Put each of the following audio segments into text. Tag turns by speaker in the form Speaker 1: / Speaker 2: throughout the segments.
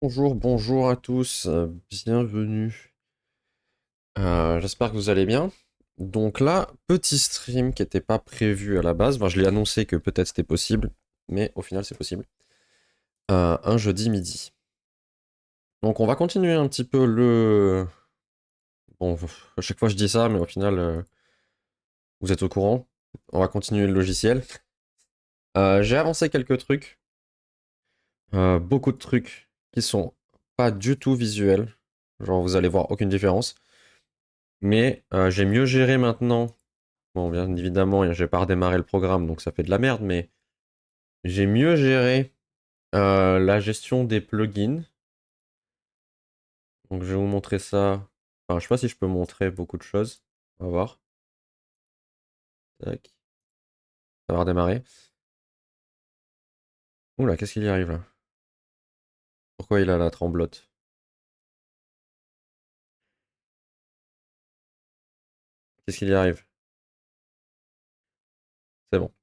Speaker 1: Bonjour, bonjour à tous, bienvenue. J'espère que vous allez bien. Donc là, petit stream qui n'était pas prévu à la base. Enfin, je l'ai annoncé que peut-être c'était possible, mais au final c'est possible. Un jeudi midi. Donc on va continuer un petit peu le... Bon, à chaque fois je dis ça, mais au final, vous êtes au courant. On va continuer le logiciel. J'ai avancé quelques trucs. Beaucoup de trucs qui sont pas du tout visuels. Genre vous allez voir aucune différence. Mais j'ai mieux géré maintenant. Bon, bien évidemment, j'ai pas redémarré le programme, donc ça fait de la merde, mais j'ai mieux géré la gestion des plugins. Donc je vais vous montrer ça. Enfin, je sais pas si je peux montrer beaucoup de choses. On va voir. Tac. Ça va redémarrer. Oula, qu'est-ce qu'il y arrive là? Pourquoi il a la tremblote? Qu'est-ce qu'il y arrive? C'est bon.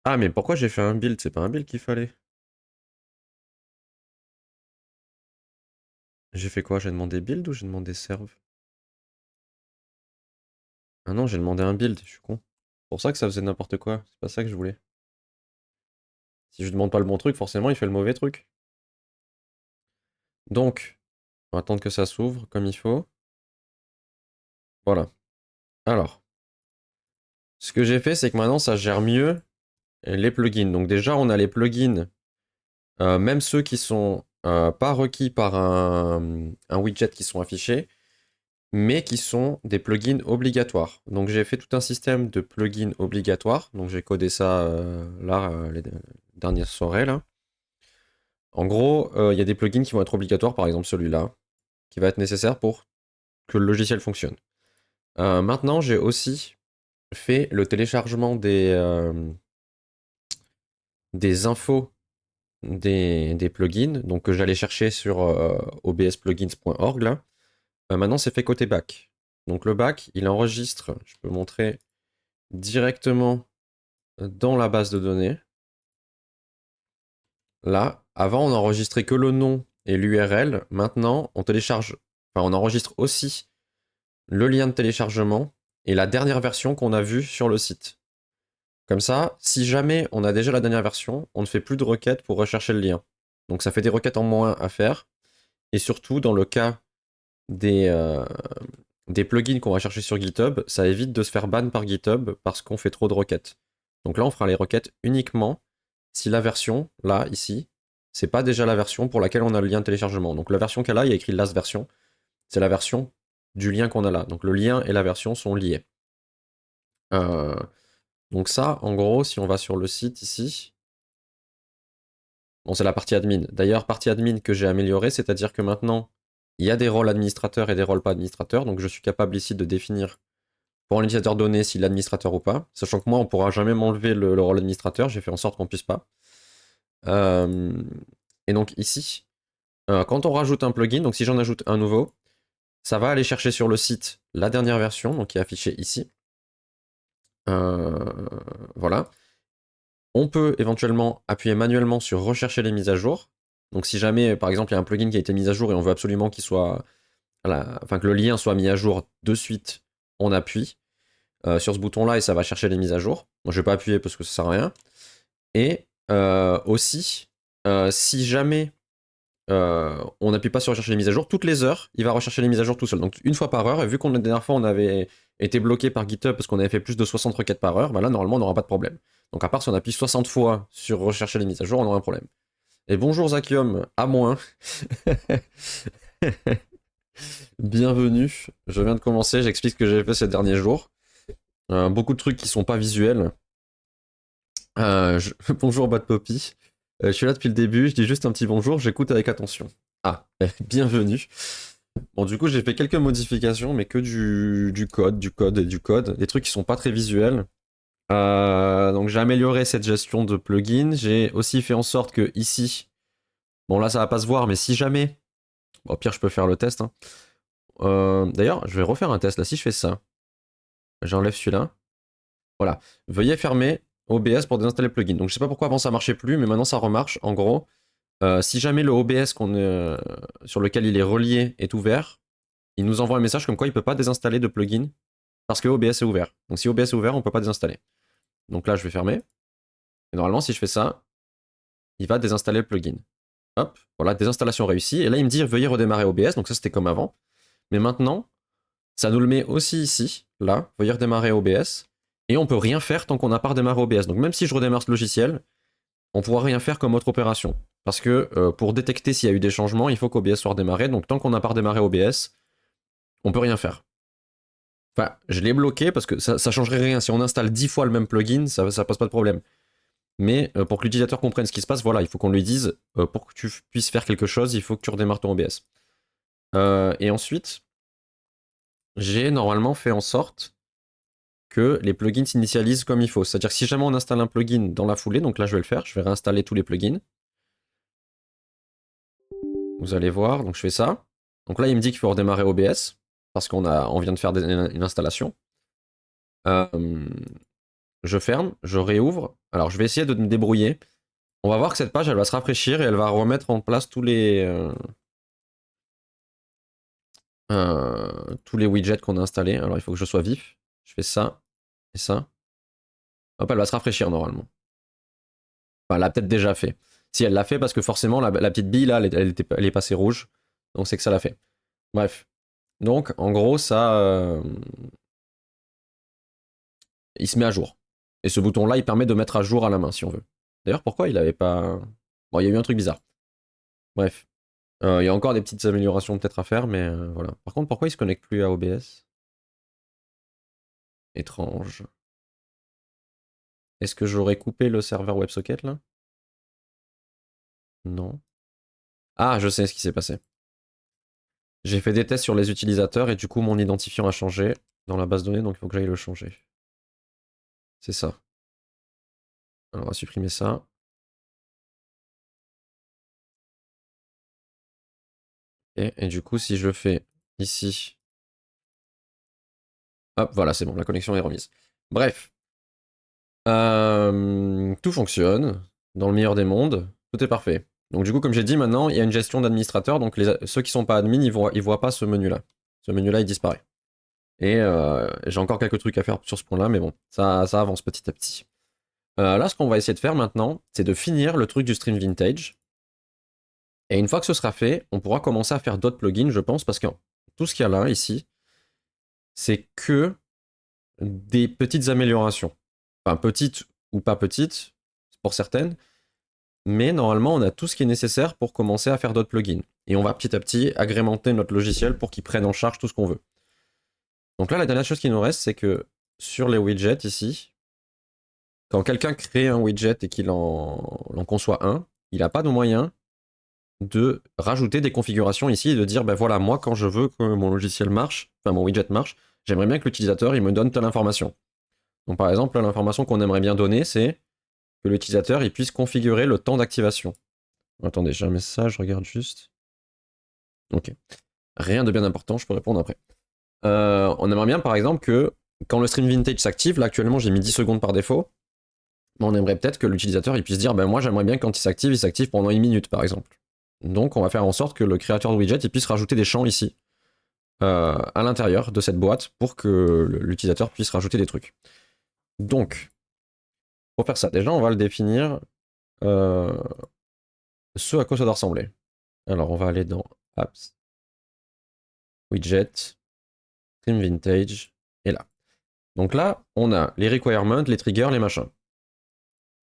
Speaker 1: Ah, mais pourquoi j'ai fait un build? C'est pas un build qu'il fallait. J'ai fait quoi? J'ai demandé build ou j'ai demandé serve? Ah non, j'ai demandé un build, je suis con. C'est pour ça que ça faisait n'importe quoi. C'est pas ça que je voulais. Si je demande pas le bon truc, forcément, il fait le mauvais truc. Donc, on va attendre que ça s'ouvre comme il faut. Voilà. Alors, ce que j'ai fait, c'est que maintenant, ça gère mieux les plugins. Donc déjà, on a les plugins, même ceux qui sont pas requis par un widget qui sont affichés, mais qui sont des plugins obligatoires. Donc j'ai fait tout un système de plugins obligatoires. Donc j'ai codé ça là, les dernières soirées, là. En gros, il y a des plugins qui vont être obligatoires, par exemple celui-là, qui va être nécessaire pour que le logiciel fonctionne. Maintenant, j'ai aussi fait le téléchargement des infos des plugins, donc que j'allais chercher sur obsplugins.org là. Maintenant, c'est fait côté back. Donc le back, il enregistre, je peux montrer directement dans la base de données. Là, avant, on enregistrait que le nom et l'URL. Maintenant, on télécharge, enfin, on enregistre aussi le lien de téléchargement et la dernière version qu'on a vue sur le site. Comme ça, si jamais on a déjà la dernière version, on ne fait plus de requêtes pour rechercher le lien. Donc ça fait des requêtes en moins à faire. Et surtout, dans le cas des, euh, des plugins qu'on va chercher sur GitHub, ça évite de se faire ban par GitHub parce qu'on fait trop de requêtes. Donc là, on fera les requêtes uniquement si la version, là, ici, c'est pas déjà la version pour laquelle on a le lien de téléchargement. Donc la version qu'elle a, il y a écrit last version, c'est la version du lien qu'on a là. Donc le lien et la version sont liés. Euh, donc ça, en gros, si on va sur le site ici, bon, c'est la partie admin. D'ailleurs, partie admin que j'ai améliorée, c'est-à-dire que maintenant, il y a des rôles administrateurs et des rôles pas administrateurs. Donc, je suis capable ici de définir pour un utilisateur donné s'il est administrateur ou pas. Sachant que moi, on pourra jamais m'enlever le rôle administrateur. J'ai fait en sorte qu'on puisse pas. Euh, et donc, ici, quand on rajoute un plugin, donc si j'en ajoute un nouveau, ça va aller chercher sur le site la dernière version, donc qui est affichée ici. Euh, voilà. On peut éventuellement appuyer manuellement sur rechercher les mises à jour. Donc si jamais, par exemple, il y a un plugin qui a été mis à jour et on veut absolument qu'il soit, enfin que le lien soit mis à jour de suite, on appuie sur ce bouton-là et ça va chercher les mises à jour. Moi, je vais pas appuyer parce que ça sert à rien. Et aussi, si jamais on n'appuie pas sur rechercher les mises à jour, toutes les heures, il va rechercher les mises à jour tout seul. Donc une fois par heure, et vu qu'on la dernière fois on avait été bloqué par GitHub parce qu'on avait fait plus de 60 requêtes par heure, bah là normalement on n'aura pas de problème. Donc à part si on appuie 60 fois sur rechercher les mises à jour, on aura un problème. Et bonjour Zakium, à moins. Bienvenue. Je viens de commencer, j'explique ce que j'ai fait ces derniers jours. Beaucoup de trucs qui sont pas visuels. Bonjour Bad Poppy. Je suis là depuis le début, je dis juste un petit bonjour, j'écoute avec attention. Ah, bienvenue. Bon, du coup, j'ai fait quelques modifications, mais que du code, du code et du code. Des trucs qui sont pas très visuels. Donc, j'ai amélioré cette gestion de plugins. J'ai aussi fait en sorte que ici, bon, là, ça va pas se voir, mais si jamais, bon, au pire, je peux faire le test, hein. D'ailleurs, je vais refaire un test. Là, si je fais ça, j'enlève celui-là. Voilà. Veuillez fermer OBS pour désinstaller le plugin. Donc, je sais pas pourquoi avant ça marchait plus, mais maintenant ça remarche. En gros, Si jamais le OBS sur lequel il est relié est ouvert, il nous envoie un message comme quoi il ne peut pas désinstaller de plugin parce que OBS est ouvert. Donc si OBS est ouvert, on ne peut pas désinstaller. Donc là, je vais fermer. Et normalement, si je fais ça, il va désinstaller le plugin. Hop, voilà, désinstallation réussie. Et là, il me dit veuillez redémarrer OBS. Donc ça, c'était comme avant. Mais maintenant, ça nous le met aussi ici, là, veuillez redémarrer OBS. Et on peut rien faire tant qu'on n'a pas redémarré OBS. Donc même si je redémarre ce logiciel, on pourra rien faire comme autre opération. Parce que pour détecter s'il y a eu des changements, il faut qu'OBS soit redémarré. Donc tant qu'on n'a pas redémarré OBS, on peut rien faire. Enfin, je l'ai bloqué parce que ça changerait rien. Si on installe 10 fois le même plugin, ça pose pas de problème. Mais pour que l'utilisateur comprenne ce qui se passe, voilà, il faut qu'on lui dise pour que tu puisses faire quelque chose, il faut que tu redémarres ton OBS. Et ensuite, j'ai normalement fait en sorte que les plugins s'initialisent comme il faut. C'est-à-dire que si jamais on installe un plugin dans la foulée, donc là je vais le faire, je vais réinstaller tous les plugins. Vous allez voir, donc je fais ça. Donc là il me dit qu'il faut redémarrer OBS, parce on vient de faire une installation. Je ferme, je réouvre. Alors je vais essayer de me débrouiller. On va voir que cette page elle va se rafraîchir et elle va remettre en place tous les widgets qu'on a installés. Alors il faut que je sois vif. Je fais ça et ça. Hop, elle va se rafraîchir normalement. Enfin, elle l'a peut-être déjà fait. Si elle l'a fait, parce que forcément, la petite bille là, elle est passée rouge. Donc c'est que ça l'a fait. Bref. Donc, en gros, ça. Il se met à jour. Et ce bouton-là, il permet de mettre à jour à la main, si on veut. D'ailleurs, pourquoi il avait pas. Bon, il y a eu un truc bizarre. Bref. Il y a encore des petites améliorations peut-être à faire, mais voilà. Par contre, pourquoi il se connecte plus à OBS? Étrange. Est-ce que j'aurais coupé le serveur WebSocket là? Non. Ah, je sais ce qui s'est passé. J'ai fait des tests sur les utilisateurs et du coup mon identifiant a changé dans la base de données, donc il faut que j'aille le changer. C'est ça. Alors on va supprimer ça. Et du coup si je fais ici... Hop, voilà, c'est bon, la connexion est remise. Bref. Tout fonctionne, dans le meilleur des mondes, tout est parfait. Donc du coup, comme j'ai dit, maintenant, il y a une gestion d'administrateur, donc ceux qui sont pas admins, ils voient pas ce menu-là. Ce menu-là, il disparaît. Et j'ai encore quelques trucs à faire sur ce point-là, mais bon, ça avance petit à petit. Là, ce qu'on va essayer de faire maintenant, c'est de finir le truc du stream vintage. Et une fois que ce sera fait, on pourra commencer à faire d'autres plugins, je pense, parce que tout ce qu'il y a là, ici, c'est que des petites améliorations. Enfin, petites ou pas petites, pour certaines, mais normalement, on a tout ce qui est nécessaire pour commencer à faire d'autres plugins. Et on va petit à petit agrémenter notre logiciel pour qu'il prenne en charge tout ce qu'on veut. Donc là, la dernière chose qui nous reste, c'est que sur les widgets ici, quand quelqu'un crée un widget et qu'il en conçoit un, il n'a pas de moyen de rajouter des configurations ici et de dire, ben voilà, moi, quand je veux que mon logiciel marche, enfin mon widget marche, j'aimerais bien que l'utilisateur, il me donne telle information. Donc par exemple, l'information qu'on aimerait bien donner, c'est que l'utilisateur, il puisse configurer le temps d'activation. Attendez, j'ai un message, je regarde juste. Ok. Rien de bien important, je peux répondre après. On aimerait bien, par exemple, que quand le stream vintage s'active, là actuellement j'ai mis 10 secondes par défaut, mais on aimerait peut-être que l'utilisateur il puisse dire, ben moi j'aimerais bien que quand il s'active pendant 1 minute, par exemple. Donc on va faire en sorte que le créateur de widget il puisse rajouter des champs ici, à l'intérieur de cette boîte, pour que l'utilisateur puisse rajouter des trucs. Donc, pour faire ça, déjà on va le définir ce à quoi ça doit ressembler. Alors on va aller dans Apps, Widget, Stream Vintage, et là. Donc là, on a les requirements, les triggers, les machins.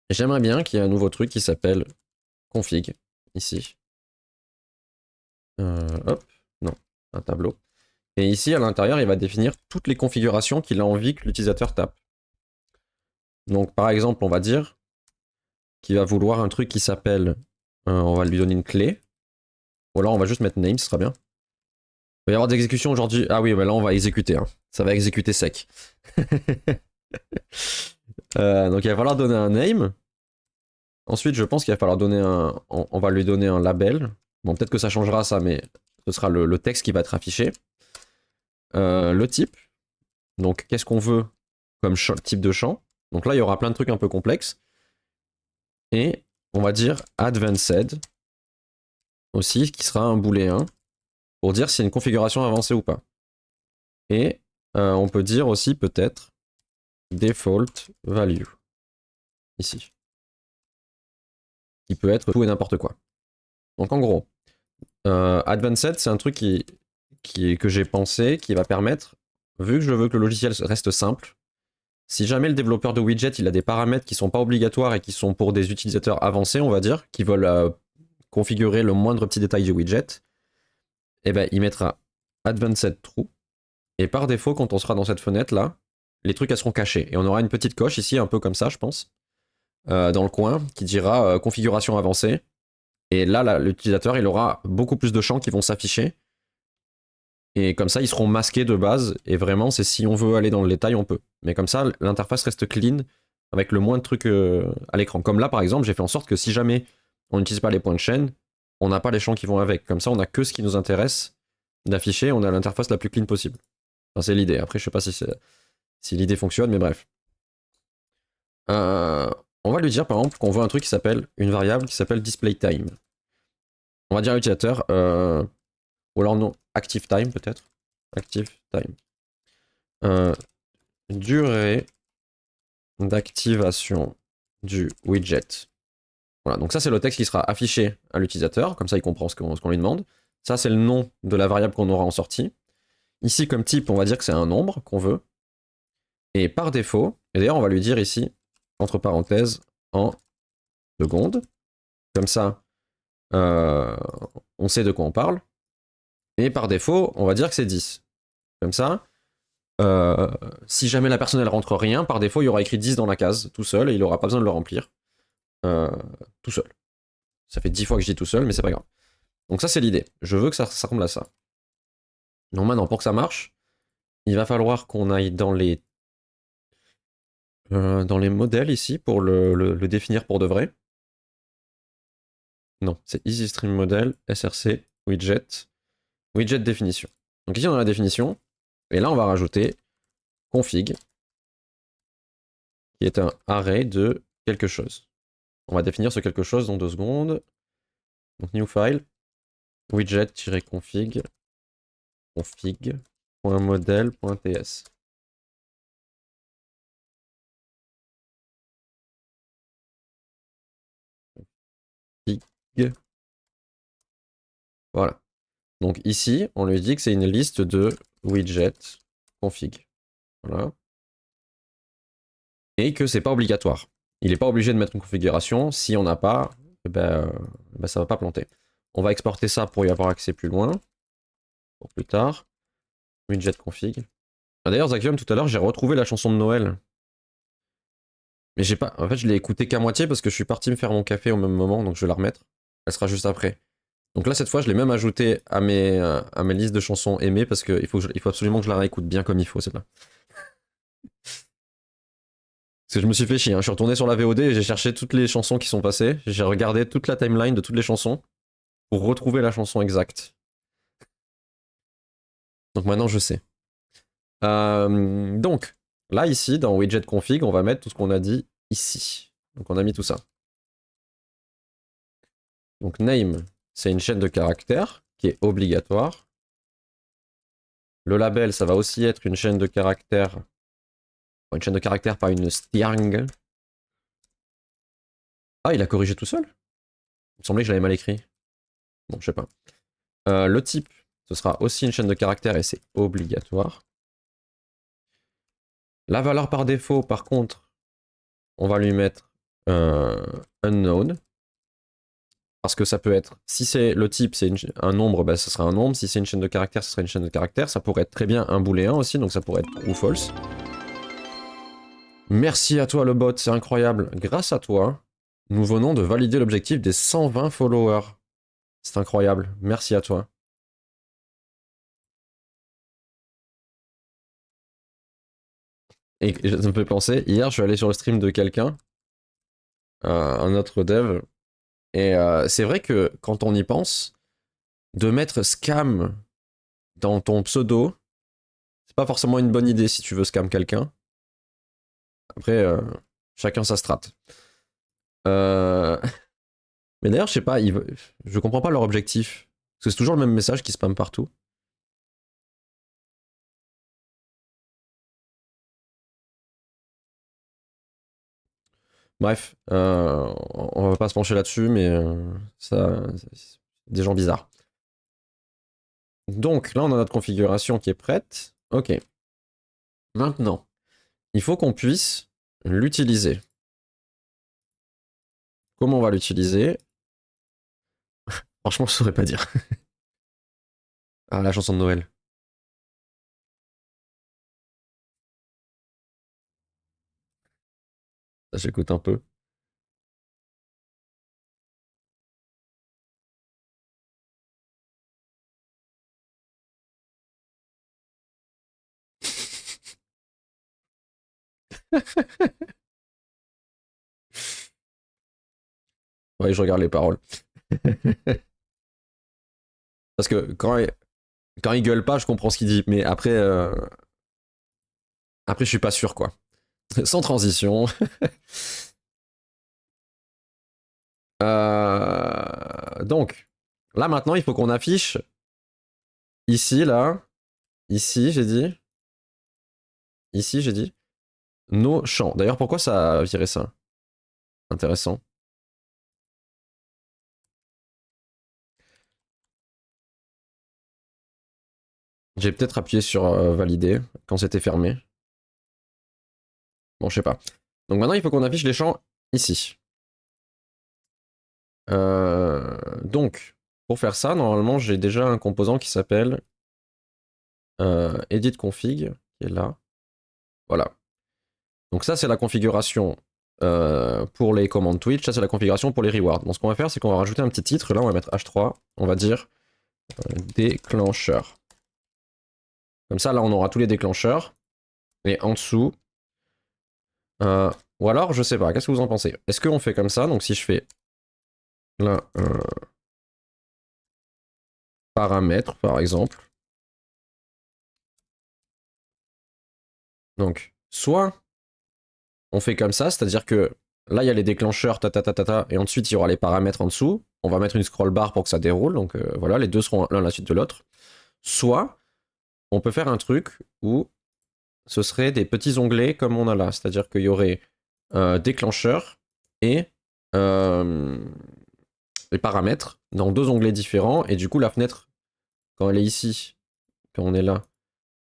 Speaker 1: J'aimerais bien qu'il y ait un nouveau truc qui s'appelle config, ici. Hop, non, un tableau. Et ici, à l'intérieur, il va définir toutes les configurations qu'il a envie que l'utilisateur tape. Donc par exemple, on va dire qu'il va vouloir un truc qui s'appelle, on va lui donner une clé, ou alors on va juste mettre name, ce sera bien. Il va y avoir des exécutions aujourd'hui. Ah oui, mais là on va exécuter. Hein. Ça va exécuter sec. Donc il va falloir donner un name. Ensuite, je pense qu'il va falloir donner on va lui donner un label. Bon, peut-être que ça changera ça, mais ce sera le texte qui va être affiché. Le type. Donc, qu'est-ce qu'on veut comme type de champ. Donc là, il y aura plein de trucs un peu complexes. Et on va dire advanced. aussi, qui sera un booléen, pour dire s'il y a une configuration avancée ou pas. Et on peut dire aussi peut-être default value, ici. Qui peut être tout et n'importe quoi. Donc en gros, Advanced, c'est un truc que j'ai pensé, qui va permettre, vu que je veux que le logiciel reste simple, si jamais le développeur de widget il a des paramètres qui sont pas obligatoires et qui sont pour des utilisateurs avancés, on va dire, qui veulent configurer le moindre petit détail du widget, eh ben, il mettra Advanced True. Et par défaut, quand on sera dans cette fenêtre là, les trucs elles seront cachés. Et on aura une petite coche ici, un peu comme ça, je pense, dans le coin, qui dira configuration avancée. Et là, l'utilisateur, il aura beaucoup plus de champs qui vont s'afficher. Et comme ça, ils seront masqués de base. Et vraiment, c'est si on veut aller dans le détail, on peut. Mais comme ça, l'interface reste clean avec le moins de trucs à l'écran. Comme là, par exemple, j'ai fait en sorte que si jamais on n'utilise pas les points de chaîne, on n'a pas les champs qui vont avec. Comme ça, on n'a que ce qui nous intéresse d'afficher. On a l'interface la plus clean possible. Enfin, c'est l'idée. Après, je sais pas si l'idée fonctionne, mais bref. On va lui dire, par exemple, qu'on veut un truc qui s'appelle une variable qui s'appelle displayTime. On va dire à l'utilisateur, ou alors non, ActiveTime peut-être. ActiveTime. Durée d'activation du widget. Voilà, donc ça c'est le texte qui sera affiché à l'utilisateur, comme ça il comprend ce qu'on lui demande. Ça c'est le nom de la variable qu'on aura en sortie. Ici comme type, on va dire que c'est un nombre qu'on veut. Et par défaut, et d'ailleurs on va lui dire ici, entre parenthèses, en secondes. Comme ça, on sait de quoi on parle. Et par défaut, on va dire que c'est 10. Comme ça, si jamais la personne elle rentre rien, par défaut, il y aura écrit 10 dans la case, tout seul, et il n'aura pas besoin de le remplir. Tout seul. Ça fait 10 fois que je dis tout seul, mais c'est pas grave. Donc ça, c'est l'idée. Je veux que ça ressemble à ça. Donc maintenant, pour que ça marche, il va falloir qu'on aille dans les modèles ici pour le définir pour de vrai. Non, c'est EasyStreamModel, SRC, Widget, Widget définition. Donc ici, on a la définition, et là, on va rajouter config, qui est un array de quelque chose. On va définir ce quelque chose dans 2 secondes. Donc new file, widget-config, config.model.ts. Config. Voilà. Donc ici, on lui dit que c'est une liste de widgets config. Voilà. Et que c'est pas obligatoire. Il n'est pas obligé de mettre une configuration. Si on n'a pas, ça va pas planter. On va exporter ça pour y avoir accès plus loin. Pour plus tard. Widget config. Ah, d'ailleurs, Zakium, tout à l'heure, j'ai retrouvé la chanson de Noël. Mais j'ai pas. En fait, je l'ai écoutée qu'à moitié parce que je suis parti me faire mon café au même moment, donc je vais la remettre. Elle sera juste après. Donc là, cette fois, je l'ai même ajouté à mes listes de chansons aimées parce qu'il faut absolument que je la réécoute bien comme il faut, celle-là. Parce que je me suis fait chier, hein. Je suis retourné sur la VOD et j'ai cherché toutes les chansons qui sont passées. J'ai regardé toute la timeline de toutes les chansons pour retrouver la chanson exacte. Donc maintenant, je sais. Donc, là, ici, dans widget config, on va mettre tout ce qu'on a dit ici. Donc on a mis tout ça. Donc name, c'est une chaîne de caractères qui est obligatoire. Le label, ça va aussi être une chaîne de caractères. Une chaîne de caractères, pas une string. Ah, il a corrigé tout seul? Il me semblait que je l'avais mal écrit. Bon, je sais pas. Le type, ce sera aussi une chaîne de caractères et c'est obligatoire. La valeur par défaut, par contre, on va lui mettre unknown. Parce que ça peut être, si c'est le type, c'est un nombre, bah, ça sera un nombre. Si c'est une chaîne de caractères, ça sera une chaîne de caractères. Ça pourrait être très bien un booléen aussi, donc ça pourrait être true ou false. Merci à toi le bot, c'est incroyable. Grâce à toi, nous venons de valider l'objectif des 120 followers. C'est incroyable, merci à toi. Et ça me fait penser, hier je suis allé sur le stream de quelqu'un, un autre dev, et c'est vrai que quand on y pense, de mettre scam dans ton pseudo, c'est pas forcément une bonne idée si tu veux scam quelqu'un. Après, chacun sa strat. Mais d'ailleurs, je sais pas, je comprends pas leur objectif. Parce que c'est toujours le même message qui spamme partout. Bref, on va pas se pencher là-dessus, mais ça, c'est des gens bizarres. Donc là, on a notre configuration qui est prête. Ok. Maintenant, il faut qu'on puisse l'utiliser. Comment on va l'utiliser? Franchement, je saurais pas dire. Ah, la chanson de Noël. Ça, j'écoute un peu. Ouais, je regarde les paroles. Parce que quand il gueule pas, je comprends ce qu'il dit. Mais après, après, je suis pas sûr, quoi. Sans transition. Donc, là maintenant, il faut qu'on affiche ici, là, ici, j'ai dit, ici, j'ai dit, nos champs. D'ailleurs, pourquoi ça a viré ça? Intéressant. J'ai peut-être appuyé sur valider quand c'était fermé. Bon, je sais pas. Donc maintenant, il faut qu'on affiche les champs ici. Donc, pour faire ça, normalement, j'ai déjà un composant qui s'appelle edit config, qui est là. Voilà. Donc ça, c'est la configuration pour les commandes Twitch. Ça, c'est la configuration pour les rewards. Donc ce qu'on va faire, c'est qu'on va rajouter un petit titre. Là, on va mettre H3. On va dire déclencheur. Comme ça, là, on aura tous les déclencheurs. Et en dessous, ou alors, je sais pas, qu'est-ce que vous en pensez? Est-ce qu'on fait comme ça? Donc si je fais là, paramètre, par exemple. Donc, soit on fait comme ça, c'est-à-dire que là, il y a les déclencheurs, et ensuite, il y aura les paramètres en dessous. On va mettre une scroll bar pour que ça déroule. Donc voilà, les deux seront l'un à la suite de l'autre. Soit on peut faire un truc où ce serait des petits onglets comme on a là. C'est-à-dire qu'il y aurait déclencheur et les paramètres dans deux onglets différents. Et du coup, la fenêtre, quand elle est ici, quand on est là,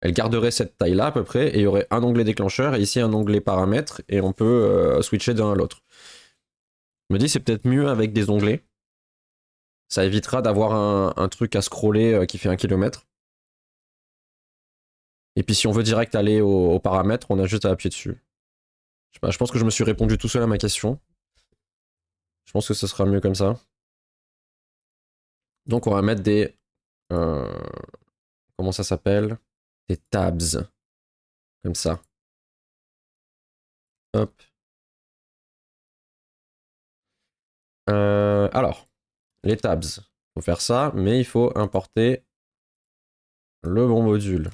Speaker 1: elle garderait cette taille-là à peu près. Et il y aurait un onglet déclencheur et ici un onglet paramètres. Et on peut switcher d'un à l'autre. Je me dis, c'est peut-être mieux avec des onglets. Ça évitera d'avoir un truc à scroller qui fait 1 kilomètre. Et puis si on veut direct aller aux paramètres, on a juste à appuyer dessus. Je sais pas, je pense que je me suis répondu tout seul à ma question. Je pense que ce sera mieux comme ça. Donc on va mettre des... euh, comment ça s'appelle? Des tabs. Comme ça. Hop. Alors, les tabs. Il faut faire ça, mais il faut importer le bon module.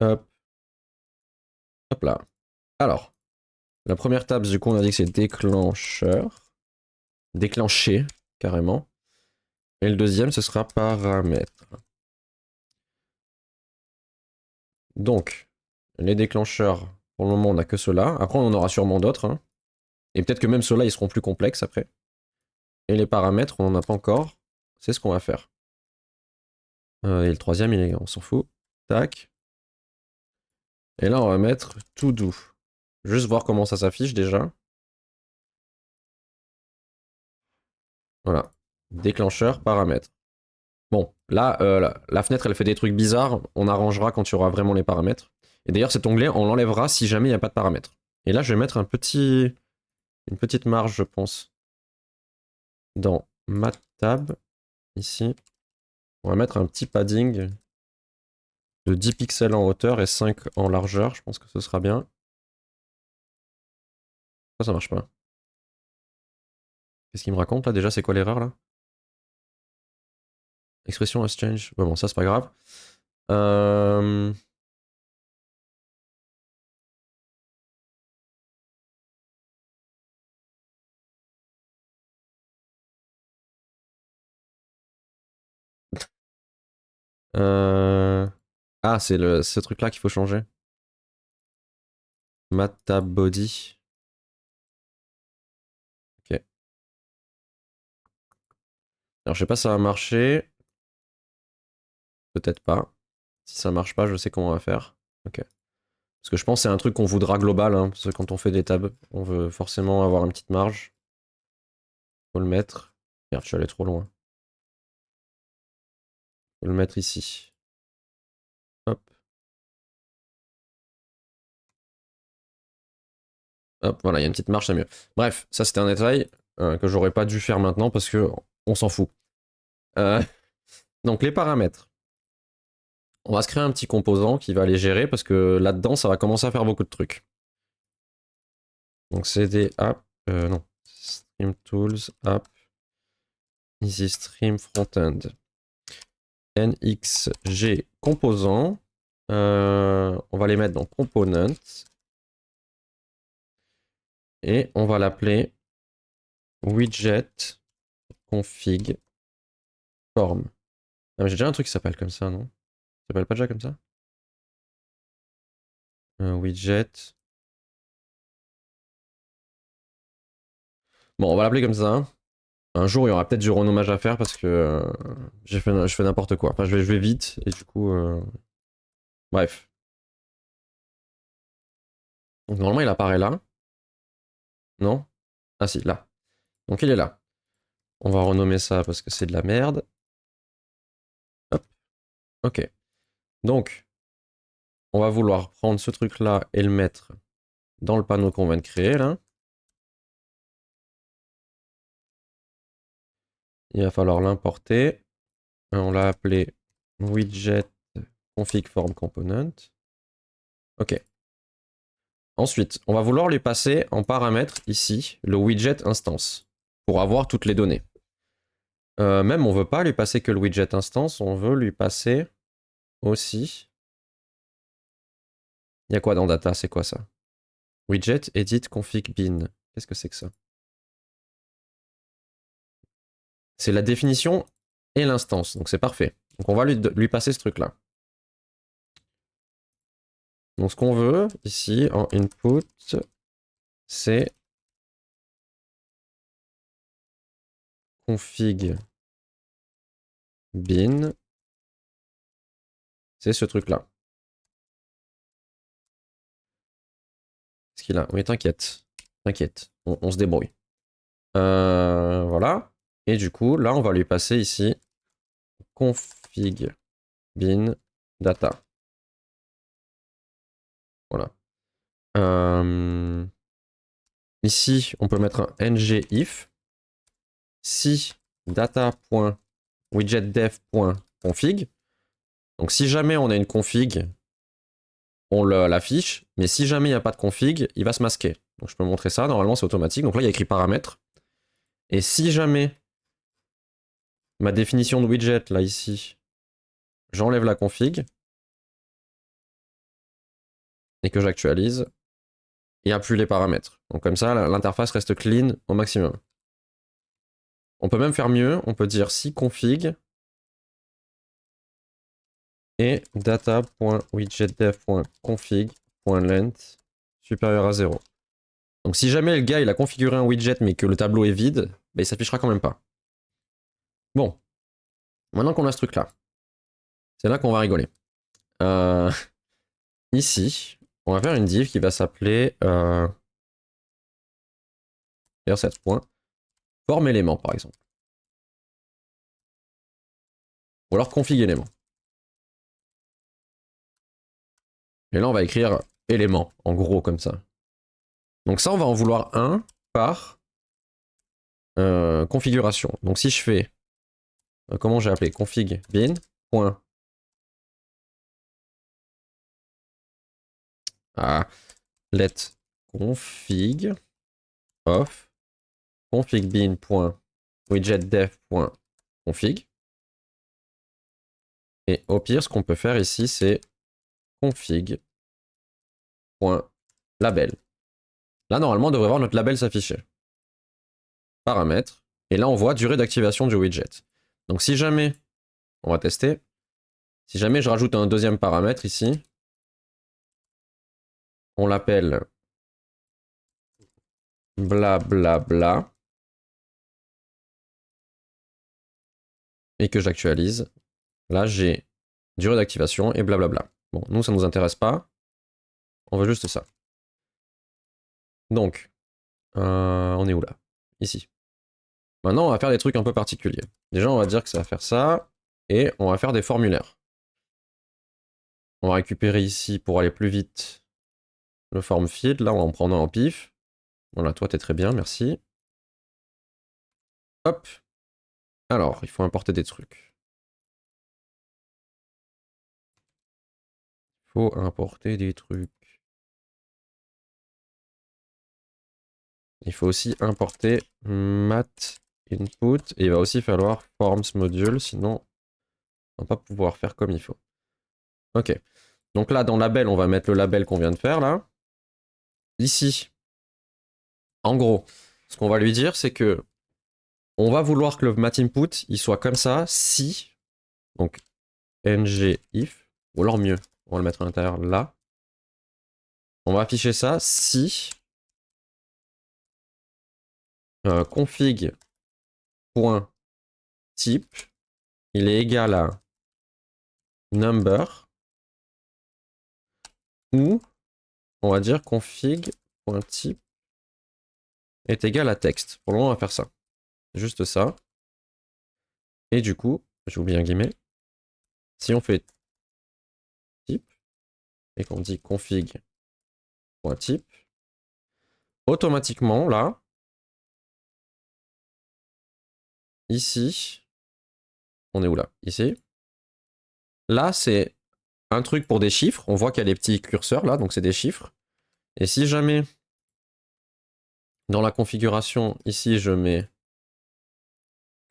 Speaker 1: Hop. Hop là. Alors, la première tab, du coup, on a dit que c'est déclencheur. Déclencher, carrément. Et le deuxième, ce sera paramètres. Donc, les déclencheurs, pour le moment, on n'a que ceux-là. Après, on en aura sûrement d'autres. Hein. Et peut-être que même ceux-là, ils seront plus complexes après. Et les paramètres, on n'en a pas encore. C'est ce qu'on va faire. Et le troisième, on s'en fout. Tac. Et là, on va mettre tout doux. Juste voir comment ça s'affiche déjà. Voilà. Déclencheur, paramètres. Bon, là, la fenêtre, elle fait des trucs bizarres. On arrangera quand il y aura vraiment les paramètres. Et d'ailleurs, cet onglet, on l'enlèvera si jamais il n'y a pas de paramètres. Et là, je vais mettre une petite marge, je pense. Dans ma tab, ici, on va mettre un petit padding de 10 pixels en hauteur et 5 en largeur. Je pense que ce sera bien. Pourquoi ça marche pas? Qu'est-ce qu'il me raconte là déjà? C'est quoi l'erreur là? Expression exchange. Ouais, bon, ça c'est pas grave. Euh... Ah, c'est ce truc-là qu'il faut changer. Mata body. Ok. Alors, je sais pas si ça va marcher. Peut-être pas. Si ça marche pas, je sais comment on va faire. Ok. Parce que je pense que c'est un truc qu'on voudra global, hein, parce que quand on fait des tabs, on veut forcément avoir une petite marge. Faut le mettre. Merde, je suis allé trop loin. Faut le mettre ici. Hop. Hop, voilà, il y a une petite marge, c'est mieux. Bref, ça c'était un détail que j'aurais pas dû faire maintenant parce que on s'en fout. Euh, donc les paramètres. On va se créer un petit composant qui va les gérer parce que là-dedans, ça va commencer à faire beaucoup de trucs. Donc c'est des apps, non, stream tools, app, easy stream frontend, nxg composant. On va les mettre dans component et on va l'appeler widget config form. Ah, mais j'ai déjà un truc qui s'appelle comme ça, non? Ça s'appelle pas déjà comme ça? Widget. Bon, on va l'appeler comme ça. Un jour, il y aura peut-être du renommage à faire parce que je fais n'importe quoi. Enfin, je vais vite et du coup. Bref. Donc, normalement, il apparaît là. Non? Ah, si, là. Donc, il est là. On va renommer ça parce que c'est de la merde. Hop. Ok. Donc, on va vouloir prendre ce truc-là et le mettre dans le panneau qu'on vient de créer là. Il va falloir l'importer. On l'a appelé widget config form component. Ok. Ensuite, on va vouloir lui passer en paramètre ici le widget instance pour avoir toutes les données. Même on veut pas lui passer que le widget instance, on veut lui passer aussi. Il y a quoi dans data? C'est quoi ça? Widget edit config bin. Qu'est-ce que c'est que ça? C'est la définition et l'instance, donc c'est parfait. Donc on va lui passer ce truc-là. Donc ce qu'on veut ici en input, c'est config bin. C'est ce truc-là. Qu'est-ce qu'il a? Oui, t'inquiète. T'inquiète. On se débrouille. Voilà. Et du coup, là, on va lui passer ici config bin data. Voilà. Ici, on peut mettre un ngIf si data.widgetDev.config. Donc, si jamais on a une config, on l'affiche. Mais si jamais il n'y a pas de config, il va se masquer. Donc, je peux montrer ça. Normalement, c'est automatique. Donc là, il y a écrit paramètres. Et si jamais ma définition de widget, là, ici, j'enlève la config et que j'actualise, il n'y a plus les paramètres. Donc comme ça, l'interface reste clean au maximum. On peut même faire mieux, on peut dire si config et data.widgetdev.config.length supérieur à 0. Donc si jamais le gars il a configuré un widget mais que le tableau est vide, bah, il s'affichera quand même pas. Bon, maintenant qu'on a ce truc là, c'est là qu'on va rigoler. Ici, on va faire une div qui va s'appeler form élément par exemple. Ou alors config élément. Et là on va écrire élément, en gros comme ça. Donc ça on va en vouloir un par configuration. Donc si je fais, comment j'ai appelé, config bin, point, let config of config bin point widgetdev point config. Et au pire, ce qu'on peut faire ici, c'est config point label. Là, normalement, on devrait voir notre label s'afficher. Paramètres. Et là, on voit durée d'activation du widget. Donc si jamais, on va tester, Si jamais je rajoute un deuxième paramètre ici, on l'appelle blablabla, et que j'actualise, là j'ai durée d'activation et blablabla. Bon, nous ça nous intéresse pas, on veut juste ça. Donc, on est où là? Ici. Maintenant on va faire des trucs un peu particuliers. Déjà on va dire que ça va faire ça, et on va faire des formulaires. On va récupérer ici, pour aller plus vite, le form field, là on va en prendre un en pif. Voilà, toi t'es très bien, merci. Hop. Alors, il faut importer des trucs. Il faut importer des trucs. Il faut aussi importer mat input, et il va aussi falloir forms module, sinon on va pas pouvoir faire comme il faut. Ok. Donc là, dans label, on va mettre le label qu'on vient de faire, là. Ici, en gros, ce qu'on va lui dire, c'est que on va vouloir que le mat input, il soit comme ça, si, donc ng if, ou alors mieux, on va le mettre à l'intérieur là. On va afficher ça si config.type il est égal à number, ou on va dire config.type est égal à texte. Pour le moment, on va faire ça. Juste ça. Et du coup, j'ai oublié un guillemet. Si on fait type et qu'on dit config.type, automatiquement, là, ici, on est où là? Ici. Là, c'est un truc pour des chiffres. On voit qu'il y a les petits curseurs là, donc c'est des chiffres. Et si jamais, dans la configuration, ici, je mets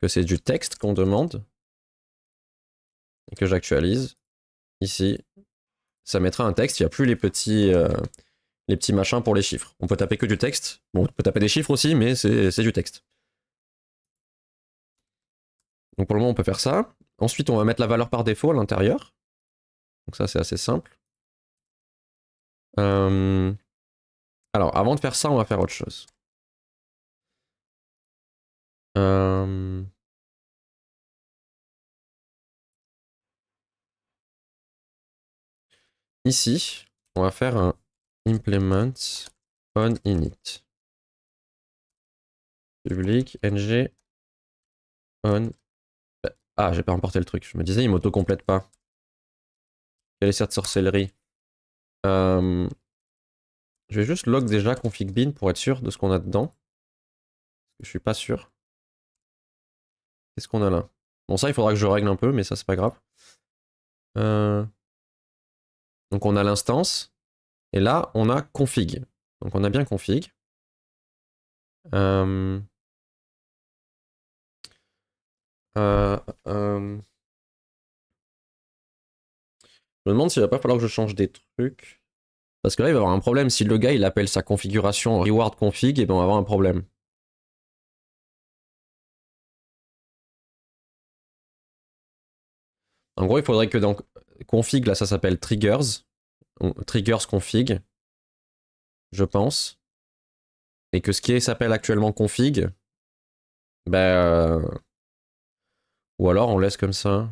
Speaker 1: que c'est du texte qu'on demande, et que j'actualise, ici, ça mettra un texte, il n'y a plus les petits machins pour les chiffres. On peut taper que du texte. Bon, on peut taper des chiffres aussi, mais c'est du texte. Donc pour le moment, on peut faire ça. Ensuite, on va mettre la valeur par défaut à l'intérieur. Donc ça, c'est assez simple. Alors, avant de faire ça, on va faire autre chose. Ici, on va faire un implement on init. Public ng on. Ah, j'ai pas importé le truc. Je me disais, il m'auto-complète pas. Quelle est cette sorcellerie? Je vais juste log déjà config bin pour être sûr de ce qu'on a dedans. Je suis pas sûr. Qu'est-ce qu'on a là? Bon, ça, il faudra que je règle un peu, mais ça, c'est pas grave. Donc, on a l'instance. Et là, on a config. Donc, on a bien config. Je me demande s'il va pas falloir que je change des trucs. Parce que là, il va y avoir un problème. Si le gars, il appelle sa configuration reward config, et ben on va avoir un problème. En gros, il faudrait que dans config, là, ça s'appelle triggers. Triggers config, je pense. Et que ce qui s'appelle actuellement config, ben, ou alors on laisse comme ça.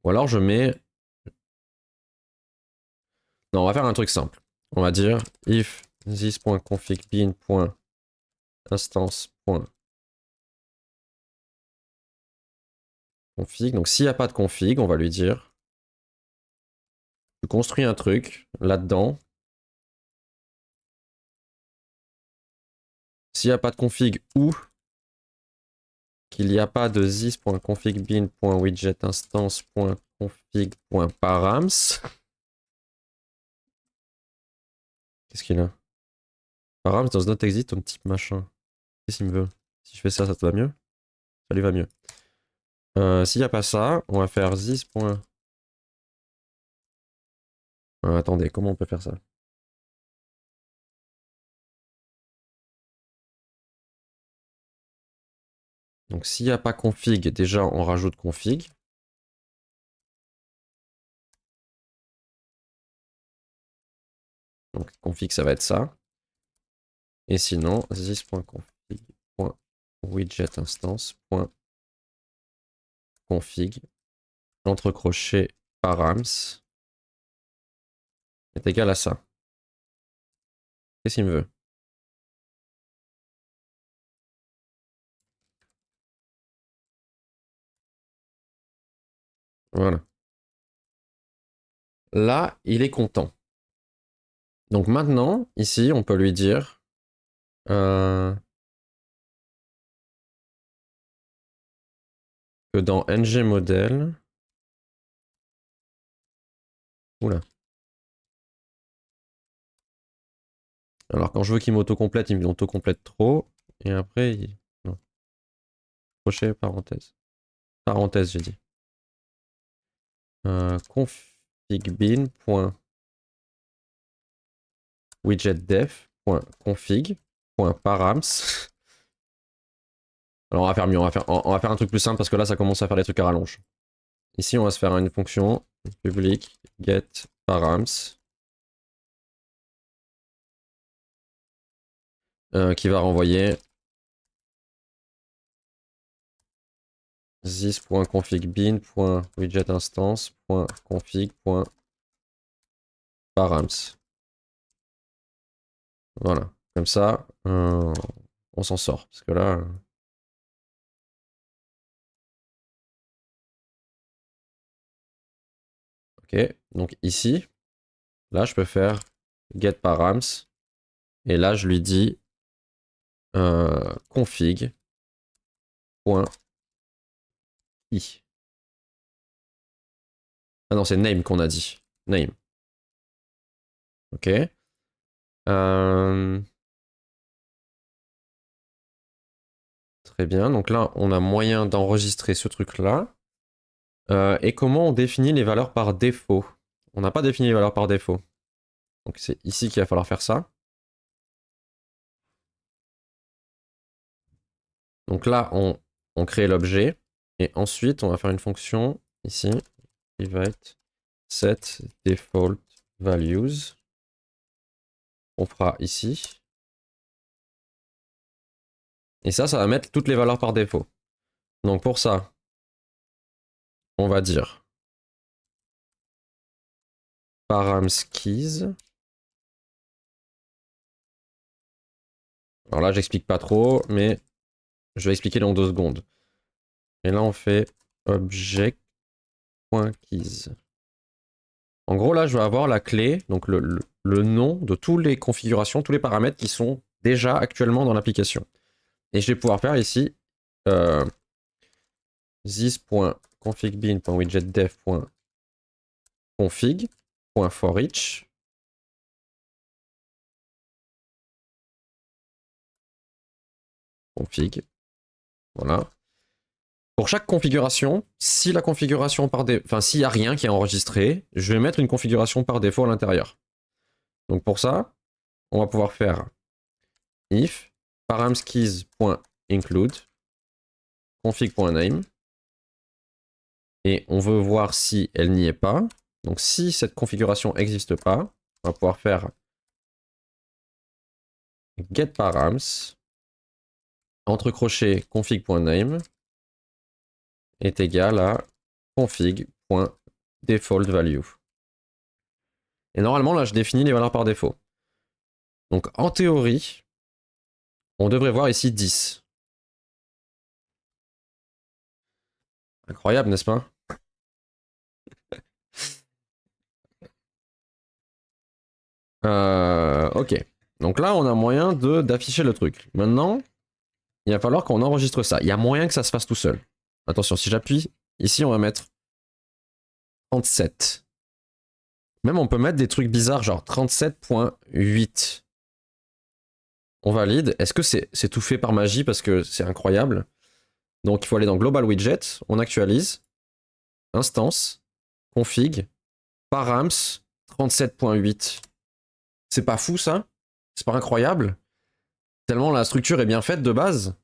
Speaker 1: Ou alors je mets. Non, on va faire un truc simple. On va dire if this.config.instance.config. Donc s'il n'y a pas de config, on va lui dire tu construis un truc là-dedans. S'il n'y a pas de config ou qu'il n'y a pas de this.configbin.widgetinstance.config.params. Qu'est-ce qu'il a? Params does not exist on type machin. Qu'est-ce qu'il me veut? Si je fais ça, ça te va mieux? Ça lui va mieux. S'il n'y a pas ça, on va faire this. Attendez, comment on peut faire ça? Donc s'il n'y a pas config, déjà on rajoute config. Donc config ça va être ça. Et sinon, this.config.widgetinstance.config entre crochets params est égal à ça. Qu'est-ce qu'il me veut? Voilà. Là, il est content. Donc maintenant, ici, on peut lui dire que dans ngModel... Oula. Alors quand je veux qu'il m'auto-complète, il m'auto-complète trop. Et après, il... Non. Crochet, parenthèse. Parenthèse, j'ai dit. Config.widgetDef.config.params. Alors on va faire mieux, on va faire un truc plus simple parce que là ça commence à faire des trucs à rallonge. Ici on va se faire une fonction public get params qui va renvoyer this.configbin.widgetinstance.config.params. Voilà, comme ça on s'en sort parce que là... Ok, donc ici, là je peux faire get params et là je lui dis config.i. Ah non, c'est name qu'on a dit. Name. Ok. Très bien. Donc là, on a moyen d'enregistrer ce truc-là. Et comment on définit les valeurs par défaut? On n'a pas défini les valeurs par défaut. Donc c'est ici qu'il va falloir faire ça. Donc là, on crée l'objet. Et ensuite, on va faire une fonction ici qui va être set default values. On fera ici. Et ça va mettre toutes les valeurs par défaut. Donc pour ça, on va dire params_keys. Alors là, j'explique pas trop, mais je vais expliquer dans 2 secondes. Et là, on fait object.keys. En gros, là, je vais avoir la clé, donc le nom de toutes les configurations, tous les paramètres qui sont déjà actuellement dans l'application. Et je vais pouvoir faire ici this.configbin.widgetDef.config.forEach. Config. Voilà. Pour chaque configuration, si la configuration par défaut, enfin s'il n'y a rien qui est enregistré, je vais mettre une configuration par défaut à l'intérieur. Donc pour ça, on va pouvoir faire if paramskeys.include config.name et on veut voir si elle n'y est pas. Donc si cette configuration n'existe pas, on va pouvoir faire getParams entre crochets config.name est égal à config.defaultValue. Et normalement, là, je définis les valeurs par défaut. Donc, en théorie, on devrait voir ici 10. Incroyable, n'est-ce pas? Ok. Donc là, on a moyen d'afficher le truc. Maintenant, il va falloir qu'on enregistre ça. Il y a moyen que ça se fasse tout seul. Attention, si j'appuie, ici, on va mettre 37. Même, on peut mettre des trucs bizarres, genre 37.8. On valide. Est-ce que c'est tout fait par magie parce que c'est incroyable? Donc, il faut aller dans Global Widget, on actualise, instance, config, params, 37.8. C'est pas fou, ça? C'est pas incroyable? Tellement la structure est bien faite de base.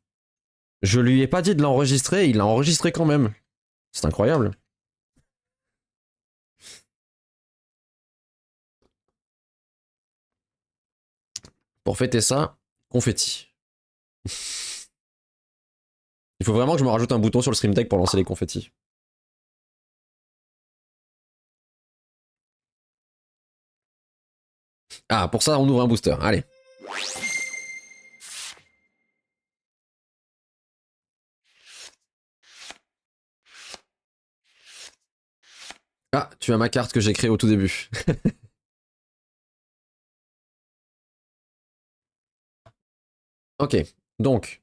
Speaker 1: Je lui ai pas dit de l'enregistrer, il l'a enregistré quand même. C'est incroyable. Pour fêter ça, confetti. Il faut vraiment que je me rajoute un bouton sur le Stream Deck pour lancer les confettis. Ah, pour ça, on ouvre un booster. Allez. Ah, tu as ma carte que j'ai créée au tout début. Ok, donc,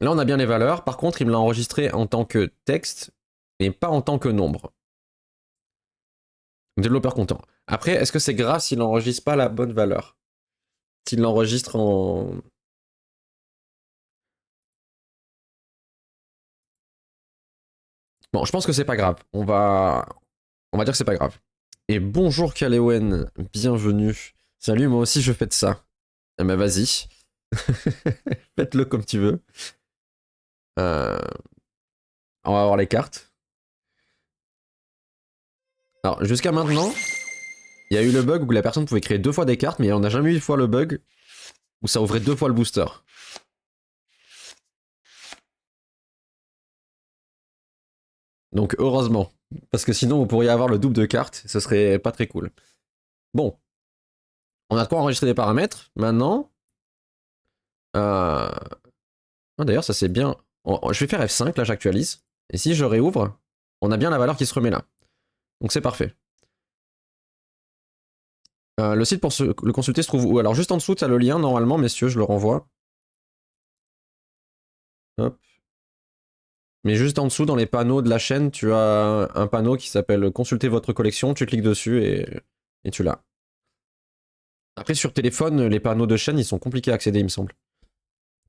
Speaker 1: là on a bien les valeurs. Par contre, il me l'a enregistré en tant que texte et pas en tant que nombre. Développeur content. Après, est-ce que c'est grave s'il n'enregistre pas la bonne valeur? S'il l'enregistre en... Bon, je pense que c'est pas grave. On va dire que c'est pas grave. Et bonjour Kalewen, bienvenue. Salut, moi aussi je fais de ça. Eh ben vas-y. Faites-le comme tu veux. Euh, On va voir les cartes. Alors, jusqu'à maintenant, il y a eu le bug où la personne pouvait créer 2 fois des cartes, mais on n'a jamais eu une fois le bug où ça ouvrait 2 fois le booster. Donc heureusement. Parce que sinon, vous pourriez avoir le double de cartes, ce serait pas très cool. Bon. On a de quoi enregistrer des paramètres. Maintenant... Ah, d'ailleurs, ça c'est bien... Je vais faire F5, là j'actualise. Et si je réouvre, on a bien la valeur qui se remet là. Donc c'est parfait. Le site pour le consulter se trouve où? Alors juste en dessous, tu as le lien normalement, messieurs, je le renvoie. Hop. Mais juste en dessous, dans les panneaux de la chaîne, tu as un panneau qui s'appelle Consulter votre collection. Tu cliques dessus et tu l'as. Après, sur téléphone, les panneaux de chaîne, ils sont compliqués à accéder, il me semble.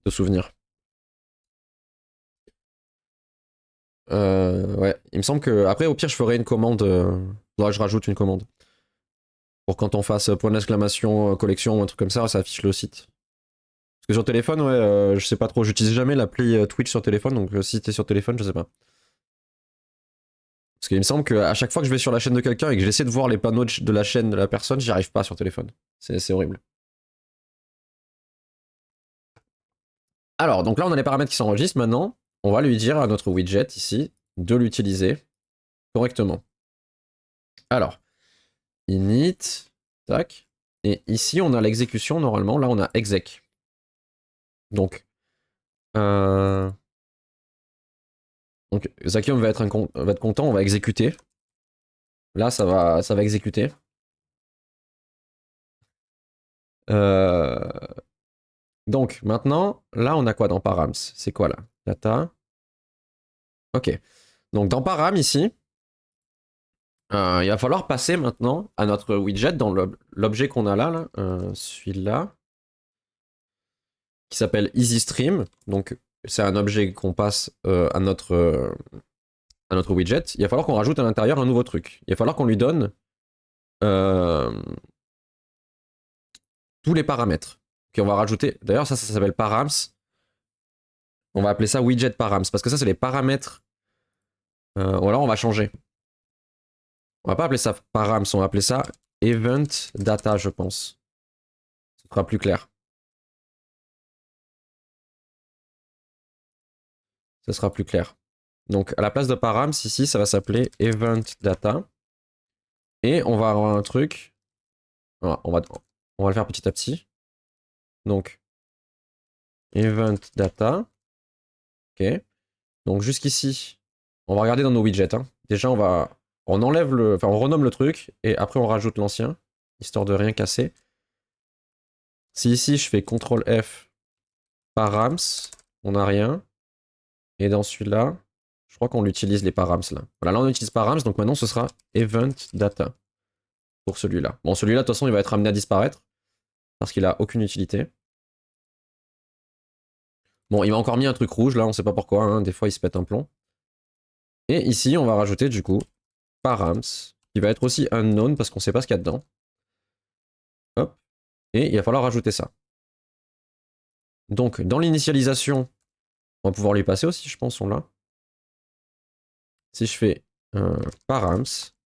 Speaker 1: De souvenir. Ouais, il me semble que. Après, au pire, je ferai une commande. Faudra que je rajoute une commande. Pour quand on fasse point d'exclamation, collection ou un truc comme ça affiche le site. Parce que sur téléphone, ouais, je sais pas trop. J'utilise jamais l'appli Twitch sur téléphone, donc si t'es sur téléphone, je sais pas. Parce qu'il me semble qu'à chaque fois que je vais sur la chaîne de quelqu'un et que j'essaie de voir les panneaux de la chaîne de la personne, j'y arrive pas sur téléphone. C'est horrible. Alors, donc là, on a les paramètres qui s'enregistrent. Maintenant, on va lui dire à notre widget ici de l'utiliser correctement. Alors, init, tac. Et ici, on a l'exécution normalement. Là, on a exec. Donc, euh... donc Zakium va être content, on va exécuter. Là, ça va exécuter. Euh... Donc, maintenant, là, on a quoi dans params? C'est quoi là? Data. Ok. Donc, dans param ici, il va falloir passer maintenant à notre widget dans l'objet qu'on a là, celui-là, qui s'appelle EasyStream. Donc, c'est un objet qu'on passe à notre widget. Il va falloir qu'on rajoute à l'intérieur un nouveau truc. Il va falloir qu'on lui donne euh, tous les paramètres. Puis on va rajouter. D'ailleurs, ça s'appelle params. On va appeler ça widget params parce que ça, c'est les paramètres. Ou alors, on va changer. On va pas appeler ça params, on va appeler ça event data, je pense. Ce sera plus clair. Ce sera plus clair. Donc, à la place de params, ici, ça va s'appeler event data. Et on va avoir un truc. Voilà, on va le faire petit à petit. Donc, event data. Ok. Donc, jusqu'ici, on va regarder dans nos widgets. Hein. Déjà, on enlève enfin, on renomme le truc et après, on rajoute l'ancien, histoire de rien casser. Si ici, je fais CTRL F, params, on n'a rien. Et dans celui-là, je crois qu'on utilise les params là. Voilà, là, on utilise params, donc maintenant, ce sera event data pour celui-là. Bon, celui-là, de toute façon, il va être amené à disparaître parce qu'il a aucune utilité. Bon, il m'a encore mis un truc rouge là, on sait pas pourquoi, hein, des fois il se pète un plomb. Et ici, on va rajouter du coup params, qui va être aussi unknown parce qu'on sait pas ce qu'il y a dedans. Hop. Et il va falloir rajouter ça. Donc, dans l'initialisation, On va pouvoir lui passer aussi, je pense, on l'a. Si je fais params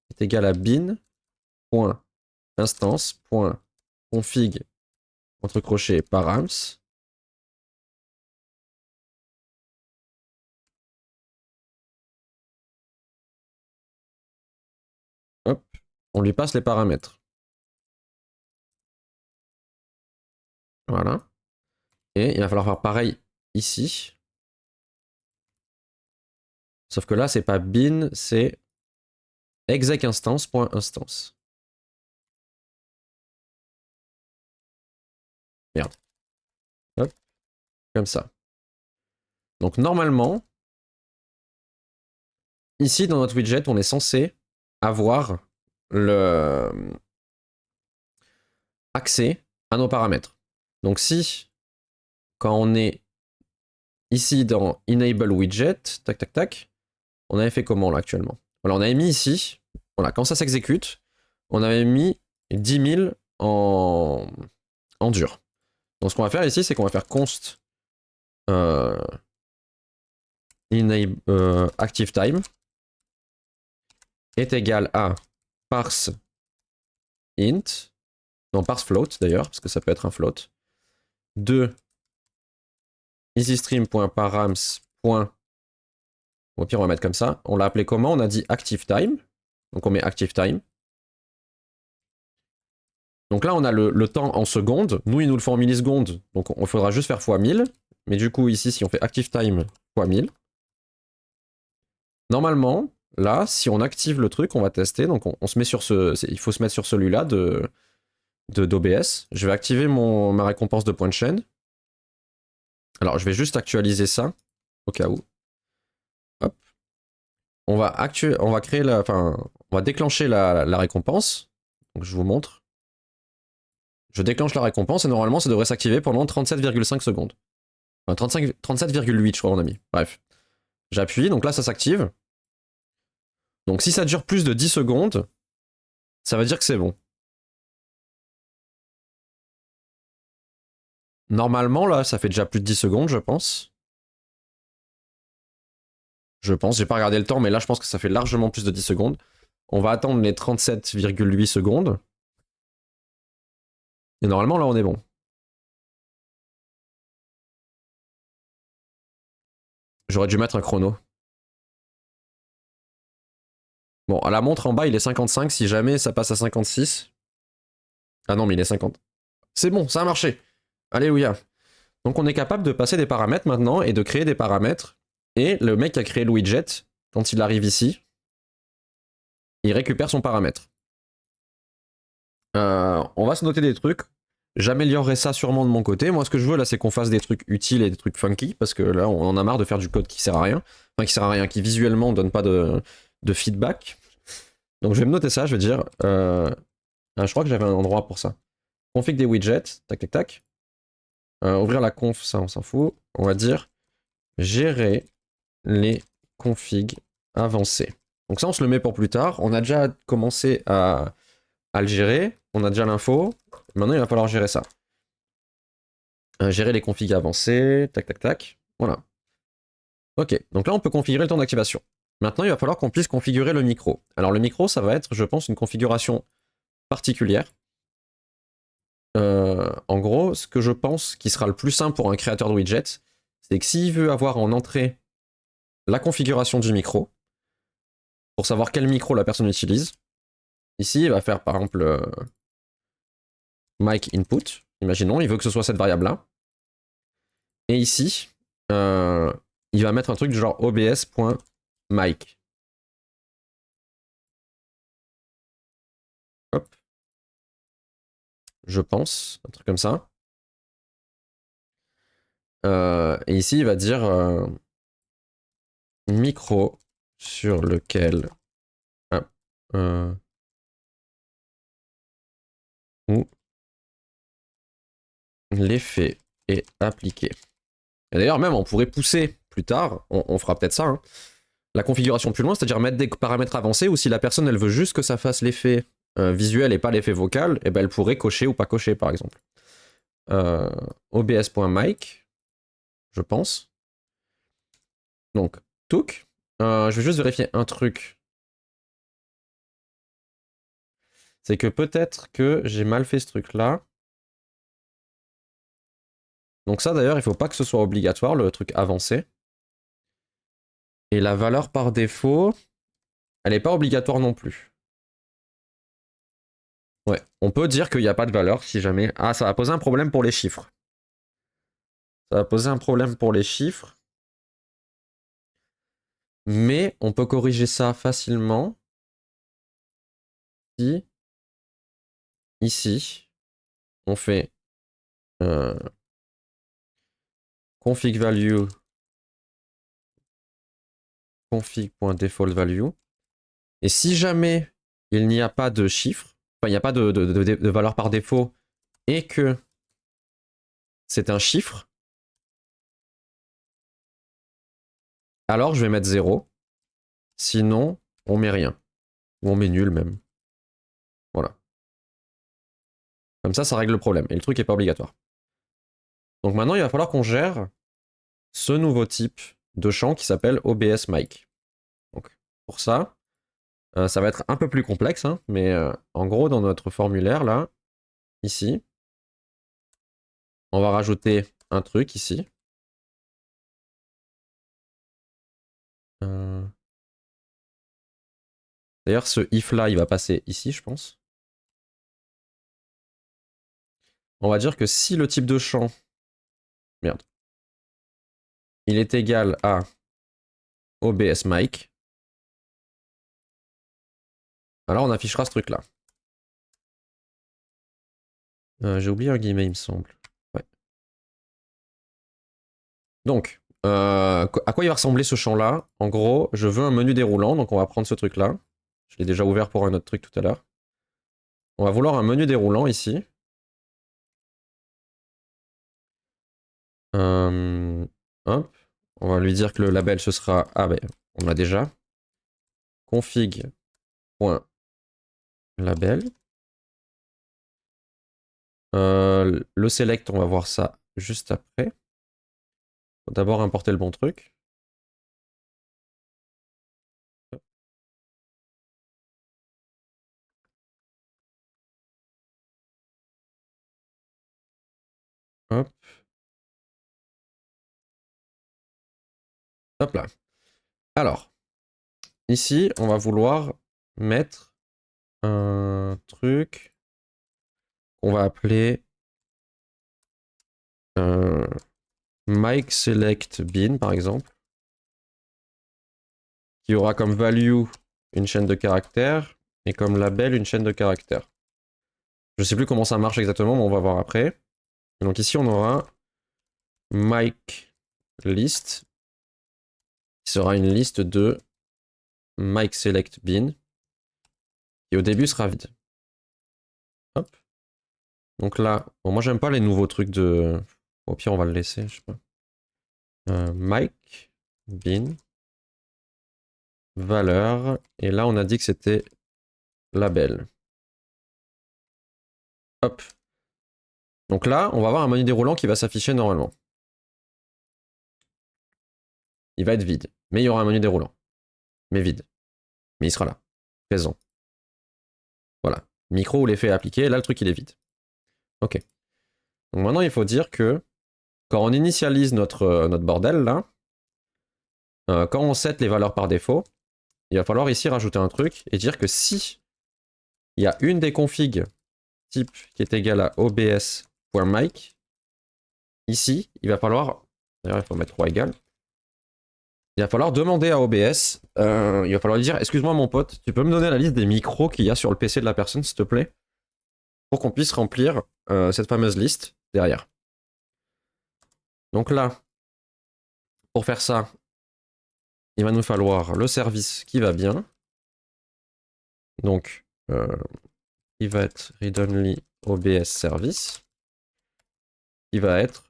Speaker 1: est égal à bin.instance.config entre crochets params. Hop, on lui passe les paramètres. Voilà. Et il va falloir faire pareil ici. Sauf que là, c'est pas bin, c'est execinstance.instance. Merde. Hop, comme ça. Donc normalement, ici dans notre widget, on est censé avoir le accès à nos paramètres. Donc si, quand on est ici dans Enable Widget, tac tac tac, on avait fait comment là actuellement? Voilà, on avait mis ici, voilà, quand ça s'exécute, on avait mis 10 000 en dur. Donc ce qu'on va faire ici, c'est qu'on va faire const enable active time est égal à parse int, non parse float d'ailleurs, parce que ça peut être un float, de easystream.params. Au pire, on va mettre comme ça. On l'a appelé comment? On a dit active time. Donc on met active time. Donc là, on a le temps en secondes. Nous, il nous le fait en millisecondes. Donc il faudra juste faire x 1000. Mais du coup, ici, si on fait active time x 1000, normalement, là, si on active le truc, on va tester. Donc on se met sur ce... Il faut se mettre sur celui-là d'OBS. Je vais activer ma récompense de point de chaîne. Alors, je vais juste actualiser ça, au cas où. Hop. On va créer on va déclencher la récompense. Donc je vous montre. Je déclenche la récompense et normalement ça devrait s'activer pendant 37,5 secondes. Enfin 37,8 je crois on a mis. Bref. J'appuie, donc là ça s'active. Donc si ça dure plus de 10 secondes, ça veut dire que c'est bon. Normalement là ça fait déjà plus de 10 secondes je pense. J'ai pas regardé le temps mais là je pense que ça fait largement plus de 10 secondes. On va attendre les 37,8 secondes. Et normalement là on est bon. J'aurais dû mettre un chrono. Bon, à la montre en bas, il est 55. Si jamais ça passe à 56. Ah non, mais il est 50. C'est bon, ça a marché. Alléluia. Donc on est capable de passer des paramètres maintenant et de créer des paramètres. Et le mec qui a créé le widget, quand il arrive ici, il récupère son paramètre. On va se noter des trucs. J'améliorerai ça sûrement de mon côté. Moi, ce que je veux là, c'est qu'on fasse des trucs utiles et des trucs funky, parce que là, on en a marre de faire du code qui sert à rien. Enfin, qui sert à rien, qui visuellement donne pas de feedback. Donc je vais me noter ça, je vais dire... je crois que j'avais un endroit pour ça. Config des widgets, tac tac tac. Ouvrir la conf, ça on s'en fout. On va dire gérer les configs avancés. Donc ça on se le met pour plus tard. On a déjà commencé à le gérer. On a déjà l'info. Maintenant il va falloir gérer ça. Gérer les configs avancés, tac tac tac. Voilà. Ok, donc là on peut configurer le temps d'activation. Maintenant il va falloir qu'on puisse configurer le micro. Alors le micro ça va être je pense une configuration particulière. En gros, ce que je pense qui sera le plus simple pour un créateur de widget, c'est que s'il veut avoir en entrée la configuration du micro, pour savoir quel micro la personne utilise, ici, il va faire par exemple mic input, imaginons, il veut que ce soit cette variable-là. Et ici, il va mettre un truc du genre obs.mic. Hop. Je pense, un truc comme ça. Et ici, il va dire micro sur lequel où l'effet est appliqué. Et d'ailleurs, même, on pourrait pousser plus tard, on fera peut-être ça, hein, la configuration plus loin, c'est-à-dire mettre des paramètres avancés, ou si la personne, elle veut juste que ça fasse l'effet visuel et pas l'effet vocal, et ben elle pourrait cocher ou pas cocher, par exemple. obs.mic, je pense. Donc, touk. Je vais juste vérifier un truc. C'est que peut-être que j'ai mal fait ce truc-là. Donc ça, d'ailleurs, il faut pas que ce soit obligatoire, le truc avancé. Et la valeur par défaut, elle n'est pas obligatoire non plus. Ouais, on peut dire qu'il n'y a pas de valeur si jamais... Ah, ça va poser un problème pour les chiffres. Ça va poser un problème pour les chiffres. Mais on peut corriger ça facilement. Si, ici, on fait config value, config.default value. Et si jamais il n'y a pas de chiffre, enfin il n'y a pas de valeur par défaut, et que c'est un chiffre, alors je vais mettre 0. Sinon, on met rien. Ou on met nul même. Voilà. Comme ça règle le problème. Et le truc n'est pas obligatoire. Donc maintenant, il va falloir qu'on gère ce nouveau type de champ qui s'appelle OBS Mic. Donc pour ça, ça va être un peu plus complexe, hein, mais en gros, dans notre formulaire, là, ici, on va rajouter un truc ici. D'ailleurs, ce if là, il va passer ici, je pense. On va dire que si le type de champ, merde, il est égal à OBS Mic, alors on affichera ce truc-là. J'ai oublié un guillemet, il me semble. Ouais. Donc, à quoi il va ressembler ce champ-là? En gros, je veux un menu déroulant, donc on va prendre ce truc-là. Je l'ai déjà ouvert pour un autre truc tout à l'heure. On va vouloir un menu déroulant ici. Hop. On va lui dire que le label ce sera... Ah ben, on l'a déjà. Config.label. Le select, on va voir ça juste après. Faut d'abord importer le bon truc. Hop. Hop là. Alors, ici, on va vouloir mettre un truc qu'on va appeler mic select bin, par exemple, qui aura comme value une chaîne de caractères et comme label une chaîne de caractères. Je sais plus comment ça marche exactement, mais on va voir après. Et donc ici, on aura mic list, qui sera une liste de mic select bin, qui au début sera vide. Hop. Donc là, bon, moi j'aime pas les nouveaux trucs de... Au pire, on va le laisser, je sais pas. Mic bin valeur, et là on a dit que c'était label. Hop. Donc là, on va avoir un menu déroulant qui va s'afficher normalement. Il va être vide, mais il y aura un menu déroulant. Mais vide. Mais il sera là, présent. Voilà. Micro ou l'effet appliqué, là le truc il est vide. Ok. Donc maintenant il faut dire que quand on initialise notre bordel là, quand on set les valeurs par défaut, il va falloir ici rajouter un truc et dire que si il y a une des configs type qui est égale à obs.mic, ici, il va falloir, d'ailleurs il faut mettre 3 égales, il va falloir demander à OBS, il va falloir lui dire, excuse-moi mon pote, tu peux me donner la liste des micros qu'il y a sur le PC de la personne, s'il te plaît, pour qu'on puisse remplir cette fameuse liste derrière. Donc là, pour faire ça, il va nous falloir le service qui va bien. Donc, il va être read-only OBS service. Il va être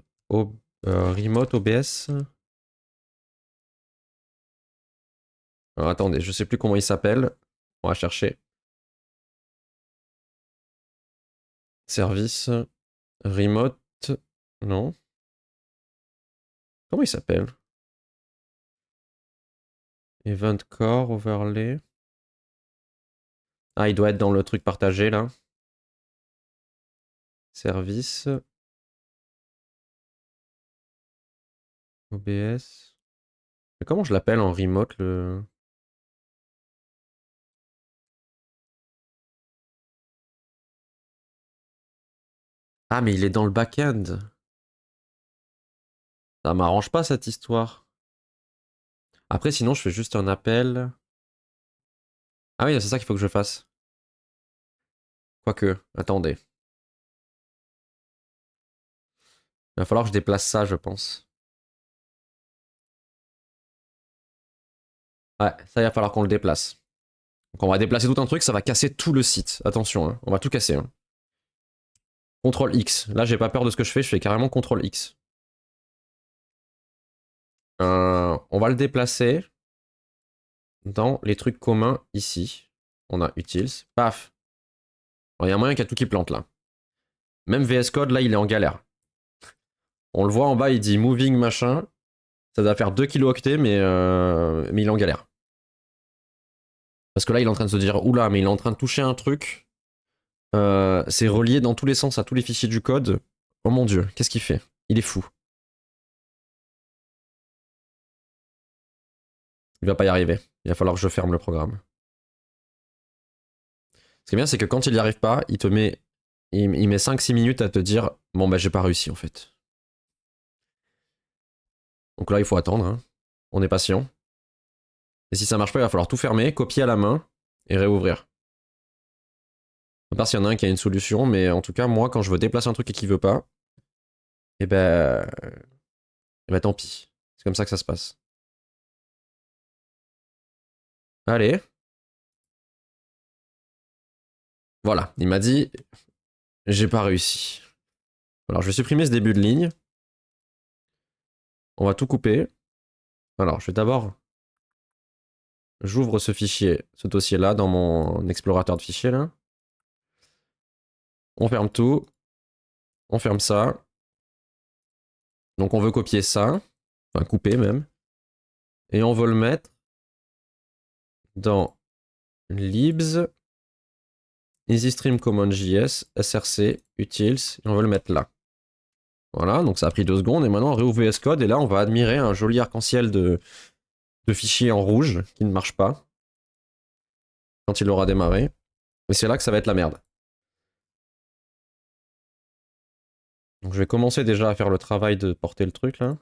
Speaker 1: remote OBS. Alors, attendez, je sais plus comment il s'appelle. On va chercher. Service remote. Non. Comment il s'appelle? Event core, overlay. Ah, il doit être dans le truc partagé là. Service. OBS. Mais comment je l'appelle en remote le. Ah, mais il est dans le back-end. Ça m'arrange pas cette histoire. Après, sinon, je fais juste un appel. Ah oui, c'est ça qu'il faut que je fasse. Quoique, attendez. Il va falloir que je déplace ça, je pense. Ouais, ça, il va falloir qu'on le déplace. Donc, on va déplacer tout un truc, ça va casser tout le site. Attention, hein, on va tout casser. Hein. CTRL X. Là, j'ai pas peur de ce que je fais carrément CTRL X. On va le déplacer dans les trucs communs ici. On a Utils. Paf. Il y a moyen qu'il y a tout qui plante là. Même VS Code, là, il est en galère. On le voit en bas, il dit moving machin. Ça doit faire 2 kilooctets, mais il est en galère. Parce que là, il est en train de se dire, oula, mais il est en train de toucher un truc. C'est relié dans tous les sens à tous les fichiers du code. Oh mon dieu, qu'est-ce qu'il fait? Il est fou. Il va pas y arriver. Il va falloir que je ferme le programme. Ce qui est bien, c'est que quand il y arrive pas, il te met. Il met 5-6 minutes à te dire bon bah j'ai pas réussi en fait. Donc là il faut attendre, hein. On est patient. Et si ça marche pas, il va falloir tout fermer, copier à la main et réouvrir. À part s'il y en a un qui a une solution, mais en tout cas moi quand je veux déplacer un truc et qu'il veut pas, et ben tant pis. C'est comme ça que ça se passe. Allez. Voilà, il m'a dit j'ai pas réussi. Alors je vais supprimer ce début de ligne. On va tout couper. Alors je vais d'abord. J'ouvre ce fichier, ce dossier-là dans mon explorateur de fichiers là. On ferme tout. On ferme ça. Donc on veut copier ça. Enfin couper même. Et on veut le mettre dans libs EasyStream CommonJS src utils et on veut le mettre là. Voilà, donc ça a pris 2 secondes et maintenant on réouvre VS Code et là on va admirer un joli arc-en-ciel de fichiers en rouge qui ne marche pas quand il aura démarré. Et c'est là que ça va être la merde. Donc je vais commencer déjà à faire le travail de porter le truc là.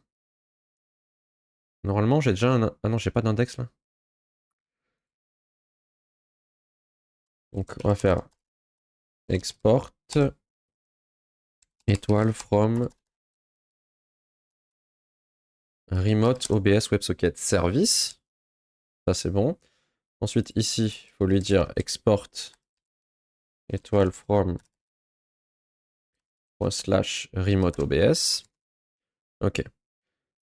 Speaker 1: Normalement j'ai déjà un. Ah non, j'ai pas d'index là. Donc on va faire export étoile from remote OBS WebSocket service. Ça c'est bon. Ensuite ici, il faut lui dire export étoile from slash remote OBS. Ok.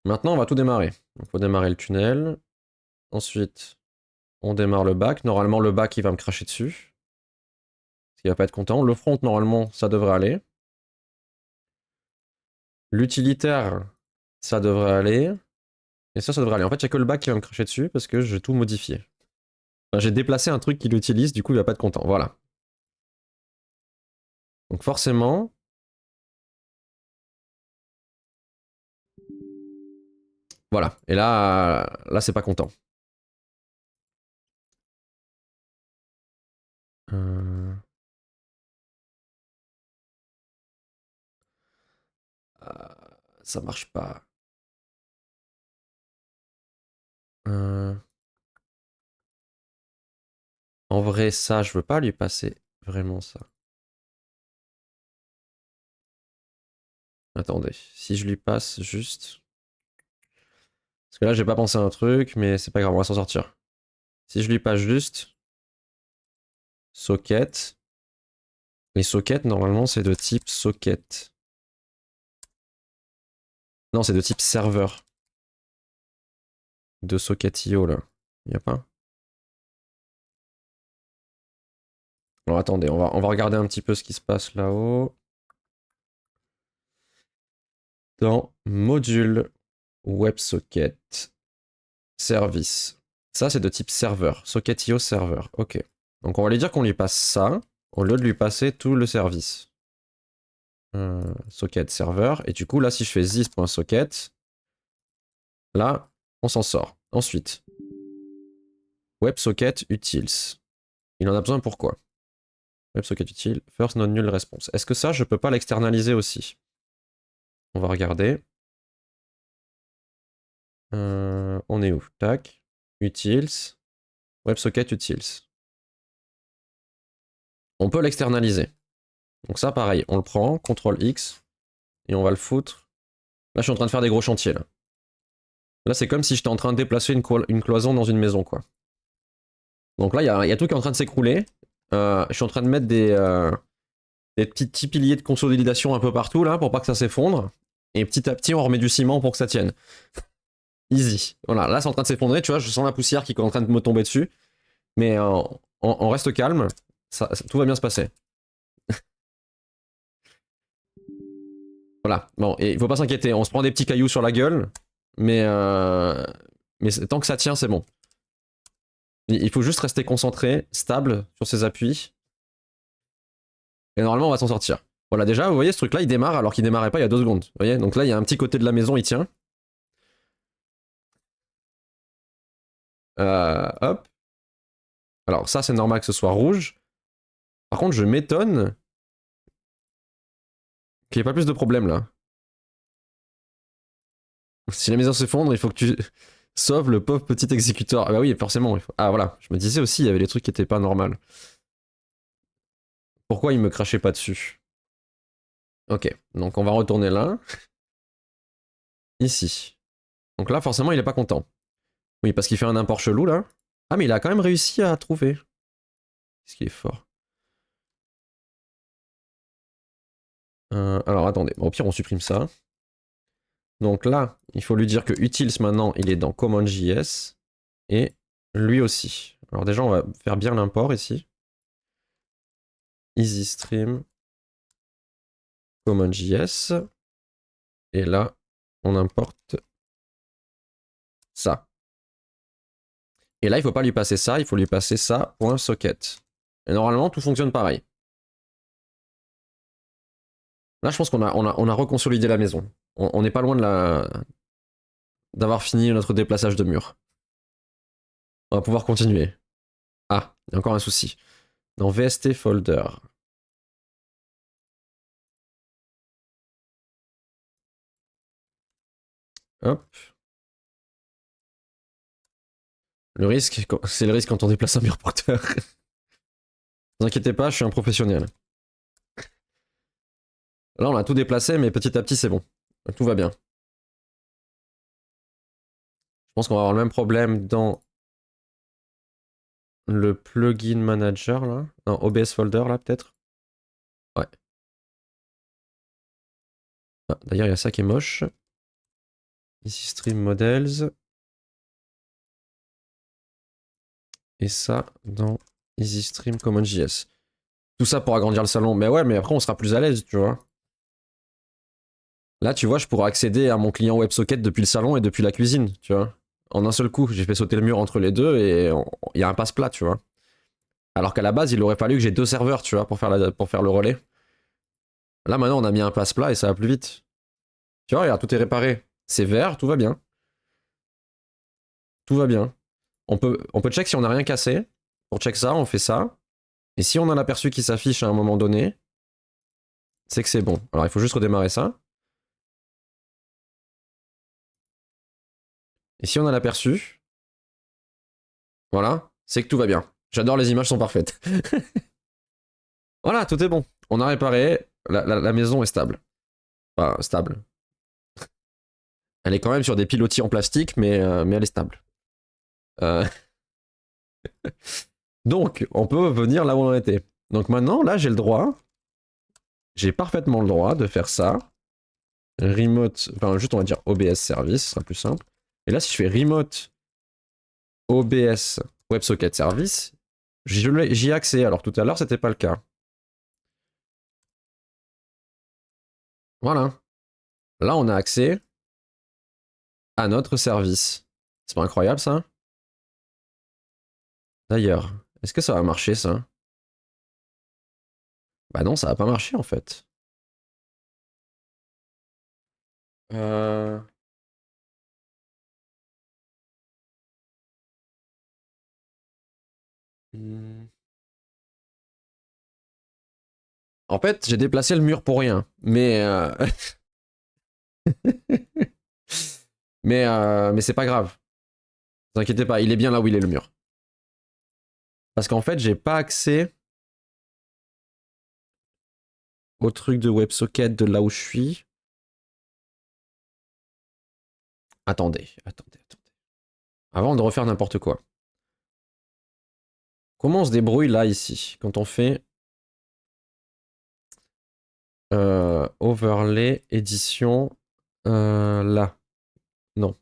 Speaker 1: Maintenant on va tout démarrer. Donc il faut démarrer le tunnel. Ensuite, on démarre le back. Normalement le back il va me cracher dessus. Parce qu'il va pas être content. Le front normalement ça devrait aller. L'utilitaire, ça devrait aller. Et ça devrait aller. En fait, il n'y a que le back qui va me cracher dessus parce que j'ai tout modifié. Enfin, j'ai déplacé un truc qui l'utilise, du coup, il va pas être content. Voilà. Donc forcément... Voilà. Et là c'est pas content. Euh... Ça marche pas. Euh... En vrai, ça, je veux pas lui passer vraiment ça. Attendez, si je lui passe juste... Parce que là, j'ai pas pensé à un truc, mais c'est pas grave, on va s'en sortir. Si je lui passe juste... Socket... Les sockets, normalement, c'est de type socket. Non, c'est de type serveur. De socket.io, là. Y a pas? Alors attendez, on va regarder un petit peu ce qui se passe là-haut. Dans module WebSocket service. Ça, c'est de type serveur. Socket.io serveur. Ok. Donc, on va lui dire qu'on lui passe ça, au lieu de lui passer tout le service. Socket serveur. Et du coup, là, si je fais this.socket, là, on s'en sort. Ensuite, WebSocket utils. Il en a besoin pour quoi? WebSocket util, first non null response. Est-ce que ça, je peux pas l'externaliser aussi? On va regarder. On est où? Tac. Utils. WebSocket utils. On peut l'externaliser. Donc ça, pareil, on le prend, CTRL X, et on va le foutre. Là, je suis en train de faire des gros chantiers, là. Là, c'est comme si j'étais en train de déplacer une cloison dans une maison, quoi. Donc là, il y a tout qui est en train de s'écrouler. Je suis en train de mettre des petits piliers de consolidation un peu partout, là, pour pas que ça s'effondre. Et petit à petit, on remet du ciment pour que ça tienne. Easy. Voilà, là, c'est en train de s'effondrer, tu vois, je sens la poussière qui est en train de me tomber dessus. Mais on reste calme, tout va bien se passer. Voilà, bon, et il faut pas s'inquiéter, on se prend des petits cailloux sur la gueule, mais tant que ça tient, c'est bon. Il faut juste rester concentré, stable sur ses appuis. Et normalement, on va s'en sortir. Voilà, déjà, vous voyez, ce truc-là, il démarre alors qu'il démarrait pas il y a 2 secondes. Vous voyez, donc là, il y a un petit côté de la maison, il tient. Hop. Alors ça, c'est normal que ce soit rouge. Par contre, je m'étonne qu'il n'y ait pas plus de problèmes, là. Si la maison s'effondre, il faut que tu sauves le pauvre petit exécuteur. Ah bah oui, forcément. Ah voilà, je me disais aussi, il y avait des trucs qui étaient pas normaux. Pourquoi il me crachait pas dessus? Ok, donc on va retourner là. Ici. Donc là, forcément, il est pas content. Oui, parce qu'il fait un import chelou, là. Ah, mais il a quand même réussi à trouver. Qu'est-ce qu'il est fort. Alors, attendez. Bon, au pire, on supprime ça. Donc là, il faut lui dire que utils, maintenant, il est dans CommonJS. Et lui aussi. Alors déjà, on va faire bien l'import ici. EasyStream. CommonJS. Et là, on importe ça. Et là, il ne faut pas lui passer ça, il faut lui passer ça, .socket. Et normalement, tout fonctionne pareil. Là, je pense qu'on a reconsolidé la maison. On n'est pas loin d'avoir fini notre déplaçage de mur. On va pouvoir continuer. Ah, il y a encore un souci. Dans VST folder. Hop. Le risque, c'est le risque quand on déplace un mur porteur. Ne vous inquiétez pas, je suis un professionnel. Là, on a tout déplacé, mais petit à petit, c'est bon. Tout va bien. Je pense qu'on va avoir le même problème dans le plugin manager, là. Dans OBS folder, là, peut-être. Ouais. Ah, d'ailleurs, il y a ça qui est moche. Ici, Stream Models. Et ça, dans EasyStream CommonJS. Tout ça pour agrandir le salon. Mais ouais, mais après, on sera plus à l'aise, tu vois. Là, tu vois, je pourrais accéder à mon client WebSocket depuis le salon et depuis la cuisine, tu vois. En un seul coup, j'ai fait sauter le mur entre les deux et il y a un passe-plat, tu vois. Alors qu'à la base, il aurait fallu que j'ai 2 serveurs, tu vois, pour faire le relais. Là, maintenant, on a mis un passe-plat et ça va plus vite. Tu vois, regarde, tout est réparé. C'est vert, tout va bien. Tout va bien. On peut check si on n'a rien cassé. Pour check ça, on fait ça. Et si on a l'aperçu qui s'affiche à un moment donné, c'est que c'est bon. Alors, il faut juste redémarrer ça. Et si on a l'aperçu, voilà, c'est que tout va bien. J'adore, les images sont parfaites. Voilà, tout est bon. On a réparé, la maison est stable. Enfin, stable. Elle est quand même sur des pilotis en plastique, mais elle est stable. Euh, Donc, on peut venir là où on était. Donc maintenant, là, j'ai parfaitement le droit de faire ça. Remote, enfin juste on va dire OBS service, ce sera plus simple. Et là, si je fais remote OBS WebSocket service, j'y ai accès. Alors tout à l'heure, c'était pas le cas. Voilà. Là, on a accès à notre service. C'est pas incroyable ça? D'ailleurs, est-ce que ça va marcher ça? Bah non, ça va pas marcher en fait. Euh... hmm. En fait, j'ai déplacé le mur pour rien. Mais c'est pas grave. Ne vous inquiétez pas, il est bien là où il est le mur. Parce qu'en fait, j'ai pas accès au truc de WebSocket de là où je suis. Attendez. Avant de refaire n'importe quoi. Comment on se débrouille là, ici, quand on fait overlay, édition, là. Non,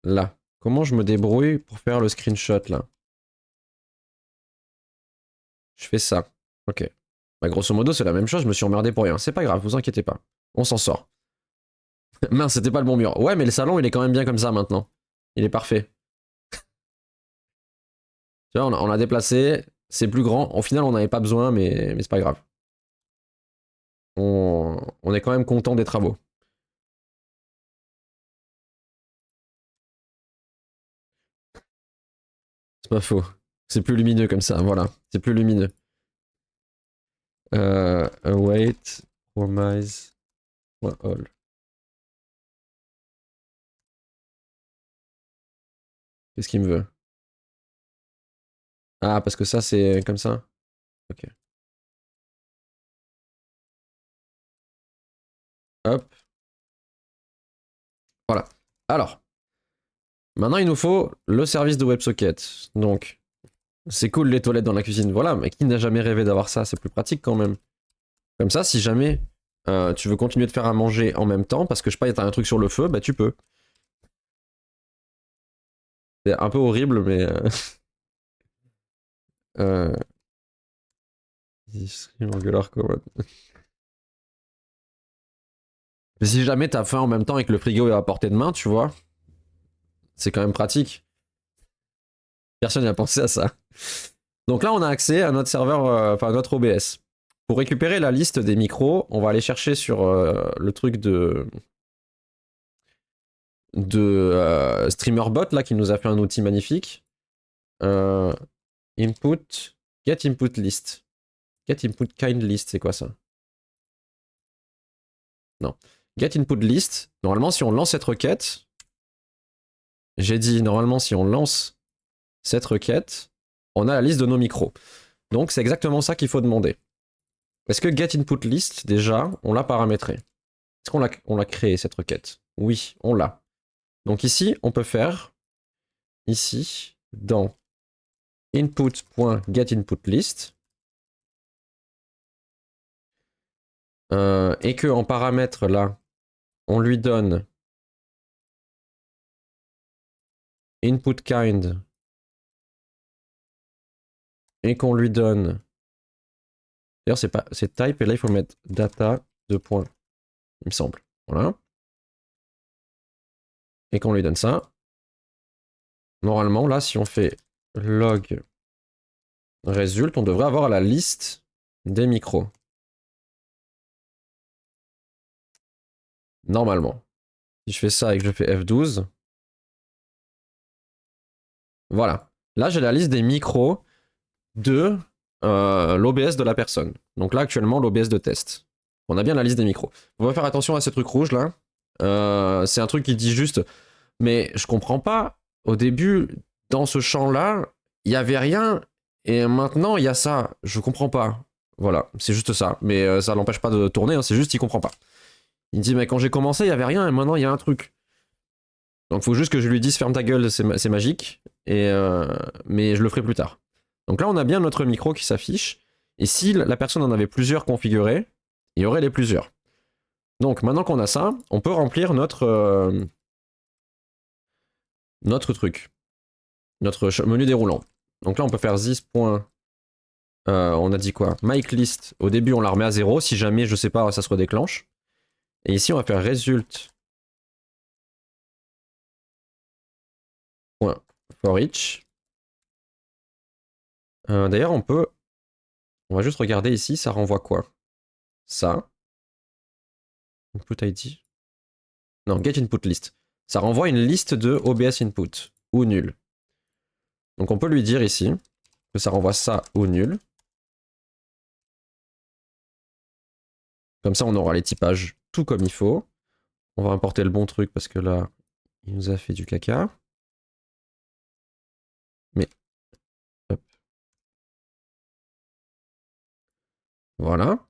Speaker 1: là. Comment je me débrouille pour faire le screenshot là? Je fais ça. Ok. Bah, grosso modo, c'est la même chose, je me suis emmerdé pour rien. C'est pas grave, vous inquiétez pas. On s'en sort. Mince, c'était pas le bon mur. Ouais, mais le salon, il est quand même bien comme ça maintenant. Il est parfait. Tu vois, on a déplacé, c'est plus grand. Au final, on n'avait pas besoin, mais c'est pas grave. On est quand même content des travaux. C'est pas faux. C'est plus lumineux comme ça, voilà. C'est plus lumineux. Await, promise, all. Qu'est-ce qu'il me veut? Ah, parce que ça, c'est comme ça? Ok. Hop. Voilà. Alors, maintenant, il nous faut le service de WebSocket. Donc, c'est cool les toilettes dans la cuisine, voilà, mais qui n'a jamais rêvé d'avoir ça? C'est plus pratique quand même. Comme ça, si jamais tu veux continuer de faire à manger en même temps, parce que je sais pas, t'as un truc sur le feu, bah tu peux. C'est un peu horrible, mais. Euh... Angular command. Mais si jamais t'as faim en même temps et que le frigo est à portée de main, tu vois, c'est quand même pratique. Personne n'a pensé à ça. Donc là, on a accès à notre serveur, enfin à notre OBS. Pour récupérer la liste des micros, on va aller chercher sur le truc de StreamerBot là qui nous a fait un outil magnifique. Euh, input, get input list. Get input kind list, c'est quoi ça? Non. Get input list. Normalement, si on lance cette requête, j'ai dit normalement si on lance cette requête, on a la liste de nos micros. Donc c'est exactement ça qu'il faut demander. Est-ce que get input list, déjà, on l'a paramétré? Est-ce qu'on l'a créé cette requête? Oui, on l'a. Donc ici, on peut faire, ici, dans input.getInputList, et que en paramètre là, on lui donne input kind et qu'on lui donne. D'ailleurs, c'est type et là il faut mettre data de points, il me semble. Voilà. Et qu'on lui donne ça. Normalement, là, si on fait log result, on devrait avoir la liste des micros. Normalement. Si je fais ça et que je fais F12, voilà. Là, j'ai la liste des micros de l'OBS de la personne. Donc là, actuellement, l'OBS de test. On a bien la liste des micros. On va faire attention à ces trucs rouges là. C'est un truc qui dit juste, mais je comprends pas. Au début, dans ce champ-là, il y avait rien, et maintenant il y a ça. Je comprends pas. Voilà, c'est juste ça. Mais ça l'empêche pas de tourner. Hein, c'est juste qu'il comprend pas. Il dit, mais quand j'ai commencé, il y avait rien, et maintenant il y a un truc. Donc il faut juste que je lui dise, ferme ta gueule, c'est magique. Mais je le ferai plus tard. Donc là, on a bien notre micro qui s'affiche. Et si la personne en avait plusieurs configurés, il y aurait les plusieurs. Donc maintenant qu'on a ça, on peut remplir notre truc, notre menu déroulant. Donc là, on peut faire this. On a dit quoi? Mic list. Au début, on la remet à 0. Si jamais, je sais pas, ça se redéclenche. Et ici, on va faire result. For each. D'ailleurs, on va juste regarder ici, ça renvoie quoi? Ça. Input ID. Non, get input list. Ça renvoie une liste de OBS input ou nul. Donc on peut lui dire ici que ça renvoie ça ou nul. Comme ça, on aura les typages tout comme il faut. On va importer le bon truc parce que là, il nous a fait du caca. Mais, hop. Voilà.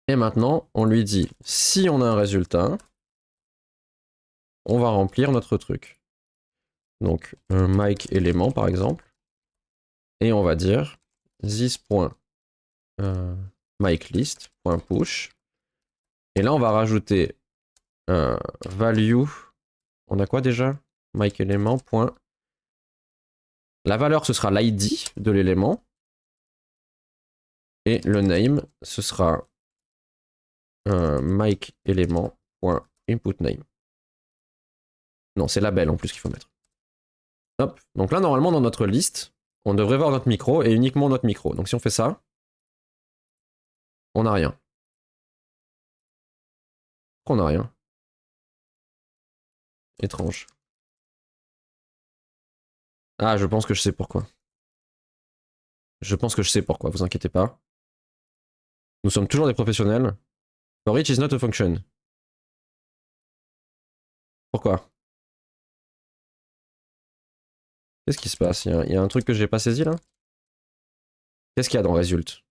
Speaker 1: Et maintenant, on lui dit, si on a un résultat, on va remplir notre truc. Donc, un mic élément, par exemple. Et on va dire this.micList.push. Et là, on va rajouter un value. On a quoi déjà? Mic élément. La valeur, ce sera l'ID de l'élément. Et le name, ce sera un mic élément.inputName. Non, c'est label en plus qu'il faut mettre. Hop. Donc là, normalement, dans notre liste, on devrait voir notre micro et uniquement notre micro. Donc si on fait ça, on n'a rien. On n'a rien. Étrange. Ah, je pense que je sais pourquoi. Je pense que je sais pourquoi, vous inquiétez pas. Nous sommes toujours des professionnels. For each is not a function. Pourquoi? Qu'est-ce qui se passe? Il y a un truc que j'ai pas saisi là? Qu'est-ce qu'il y a dans result?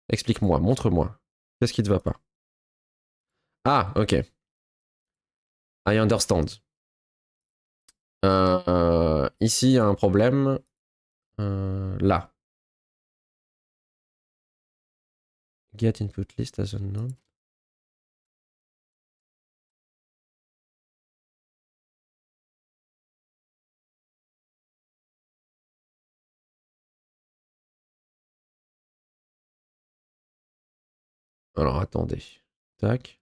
Speaker 1: Explique-moi, montre-moi. Qu'est-ce qui te va pas? Ah, ok. I understand. Ici, il y a un problème. Là. Get input list as unknown. Alors, attendez. Tac.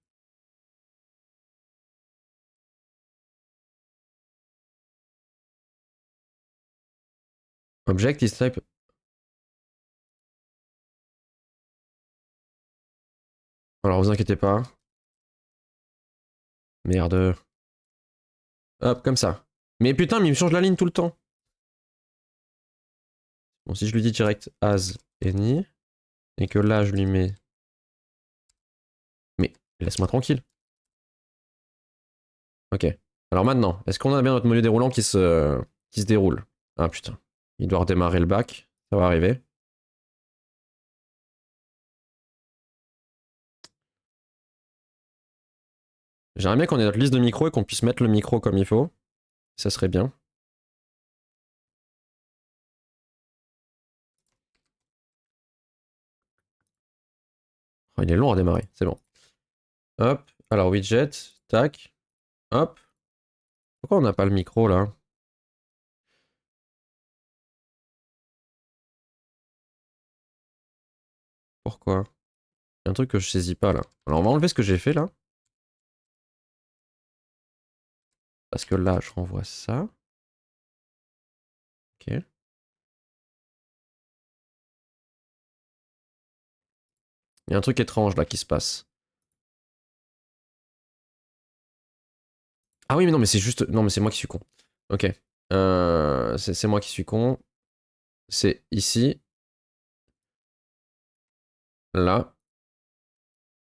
Speaker 1: Object is type. Alors, vous inquiétez pas. Merde. Hop, comme ça. Mais putain, mais il me change la ligne tout le temps. Bon, si je lui dis direct as any, et que là, je lui mets... Mais, laisse-moi tranquille. Ok. Alors maintenant, est-ce qu'on a bien notre menu déroulant qui se déroule? Ah putain. Il doit redémarrer le bac. Ça va arriver. J'aimerais bien qu'on ait notre liste de micros et qu'on puisse mettre le micro comme il faut. Ça serait bien. Oh, il est long à démarrer, c'est bon. Hop, alors widget, tac, hop. Pourquoi on n'a pas le micro là? Pourquoi? Il y a un truc que je saisis pas là. Alors on va enlever ce que j'ai fait là. Parce que là, je renvoie ça. Ok. Il y a un truc étrange là qui se passe. Ah oui, mais non, mais c'est juste. Non, mais c'est moi qui suis con. Ok. C'est moi qui suis con. C'est ici. Là.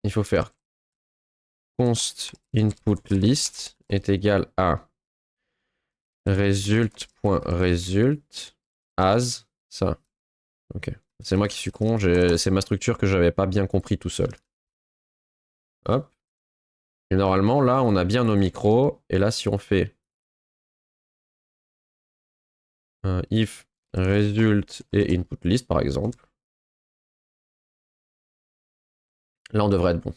Speaker 1: Il faut faire const input list est égal à result.result as ça. Ok. C'est moi qui suis con. C'est ma structure que j'avais pas bien compris tout seul. Hop. Et normalement, là, on a bien nos micros. Et là, si on fait if result et input list, par exemple, là, on devrait être bon.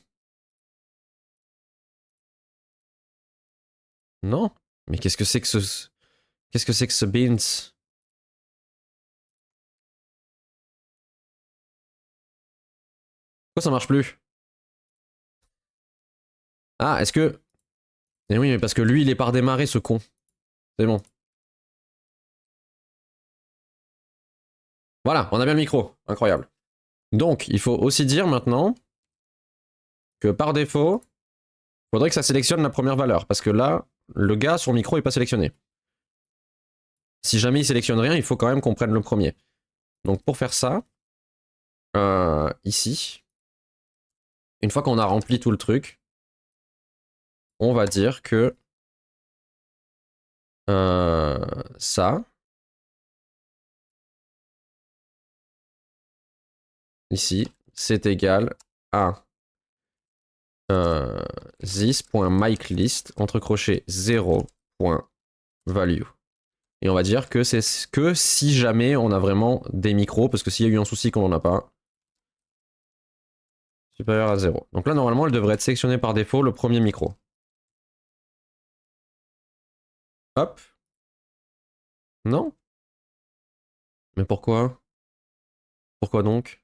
Speaker 1: Non? Mais qu'est-ce que c'est que ce... Qu'est-ce que c'est que ce beans? Pourquoi ça marche plus? Ah, est-ce que... Eh oui, mais parce que lui, il est par démarrer, ce con. C'est bon. Voilà, on a bien le micro. Incroyable. Donc, il faut aussi dire maintenant que par défaut, il faudrait que ça sélectionne la première valeur. Parce que là, le gars, son micro n'est pas sélectionné. Si jamais il sélectionne rien, il faut quand même qu'on prenne le premier. Donc pour faire ça, ici, une fois qu'on a rempli tout le truc, on va dire que ça, ici, c'est égal à this.micList, entre crochets 0.value. Et on va dire que c'est que si jamais on a vraiment des micros, parce que s'il y a eu un souci qu'on n'en a pas, supérieur à 0. Donc là, normalement, elle devrait être sélectionnée par défaut le premier micro. Hop. Non? Mais pourquoi? Pourquoi donc?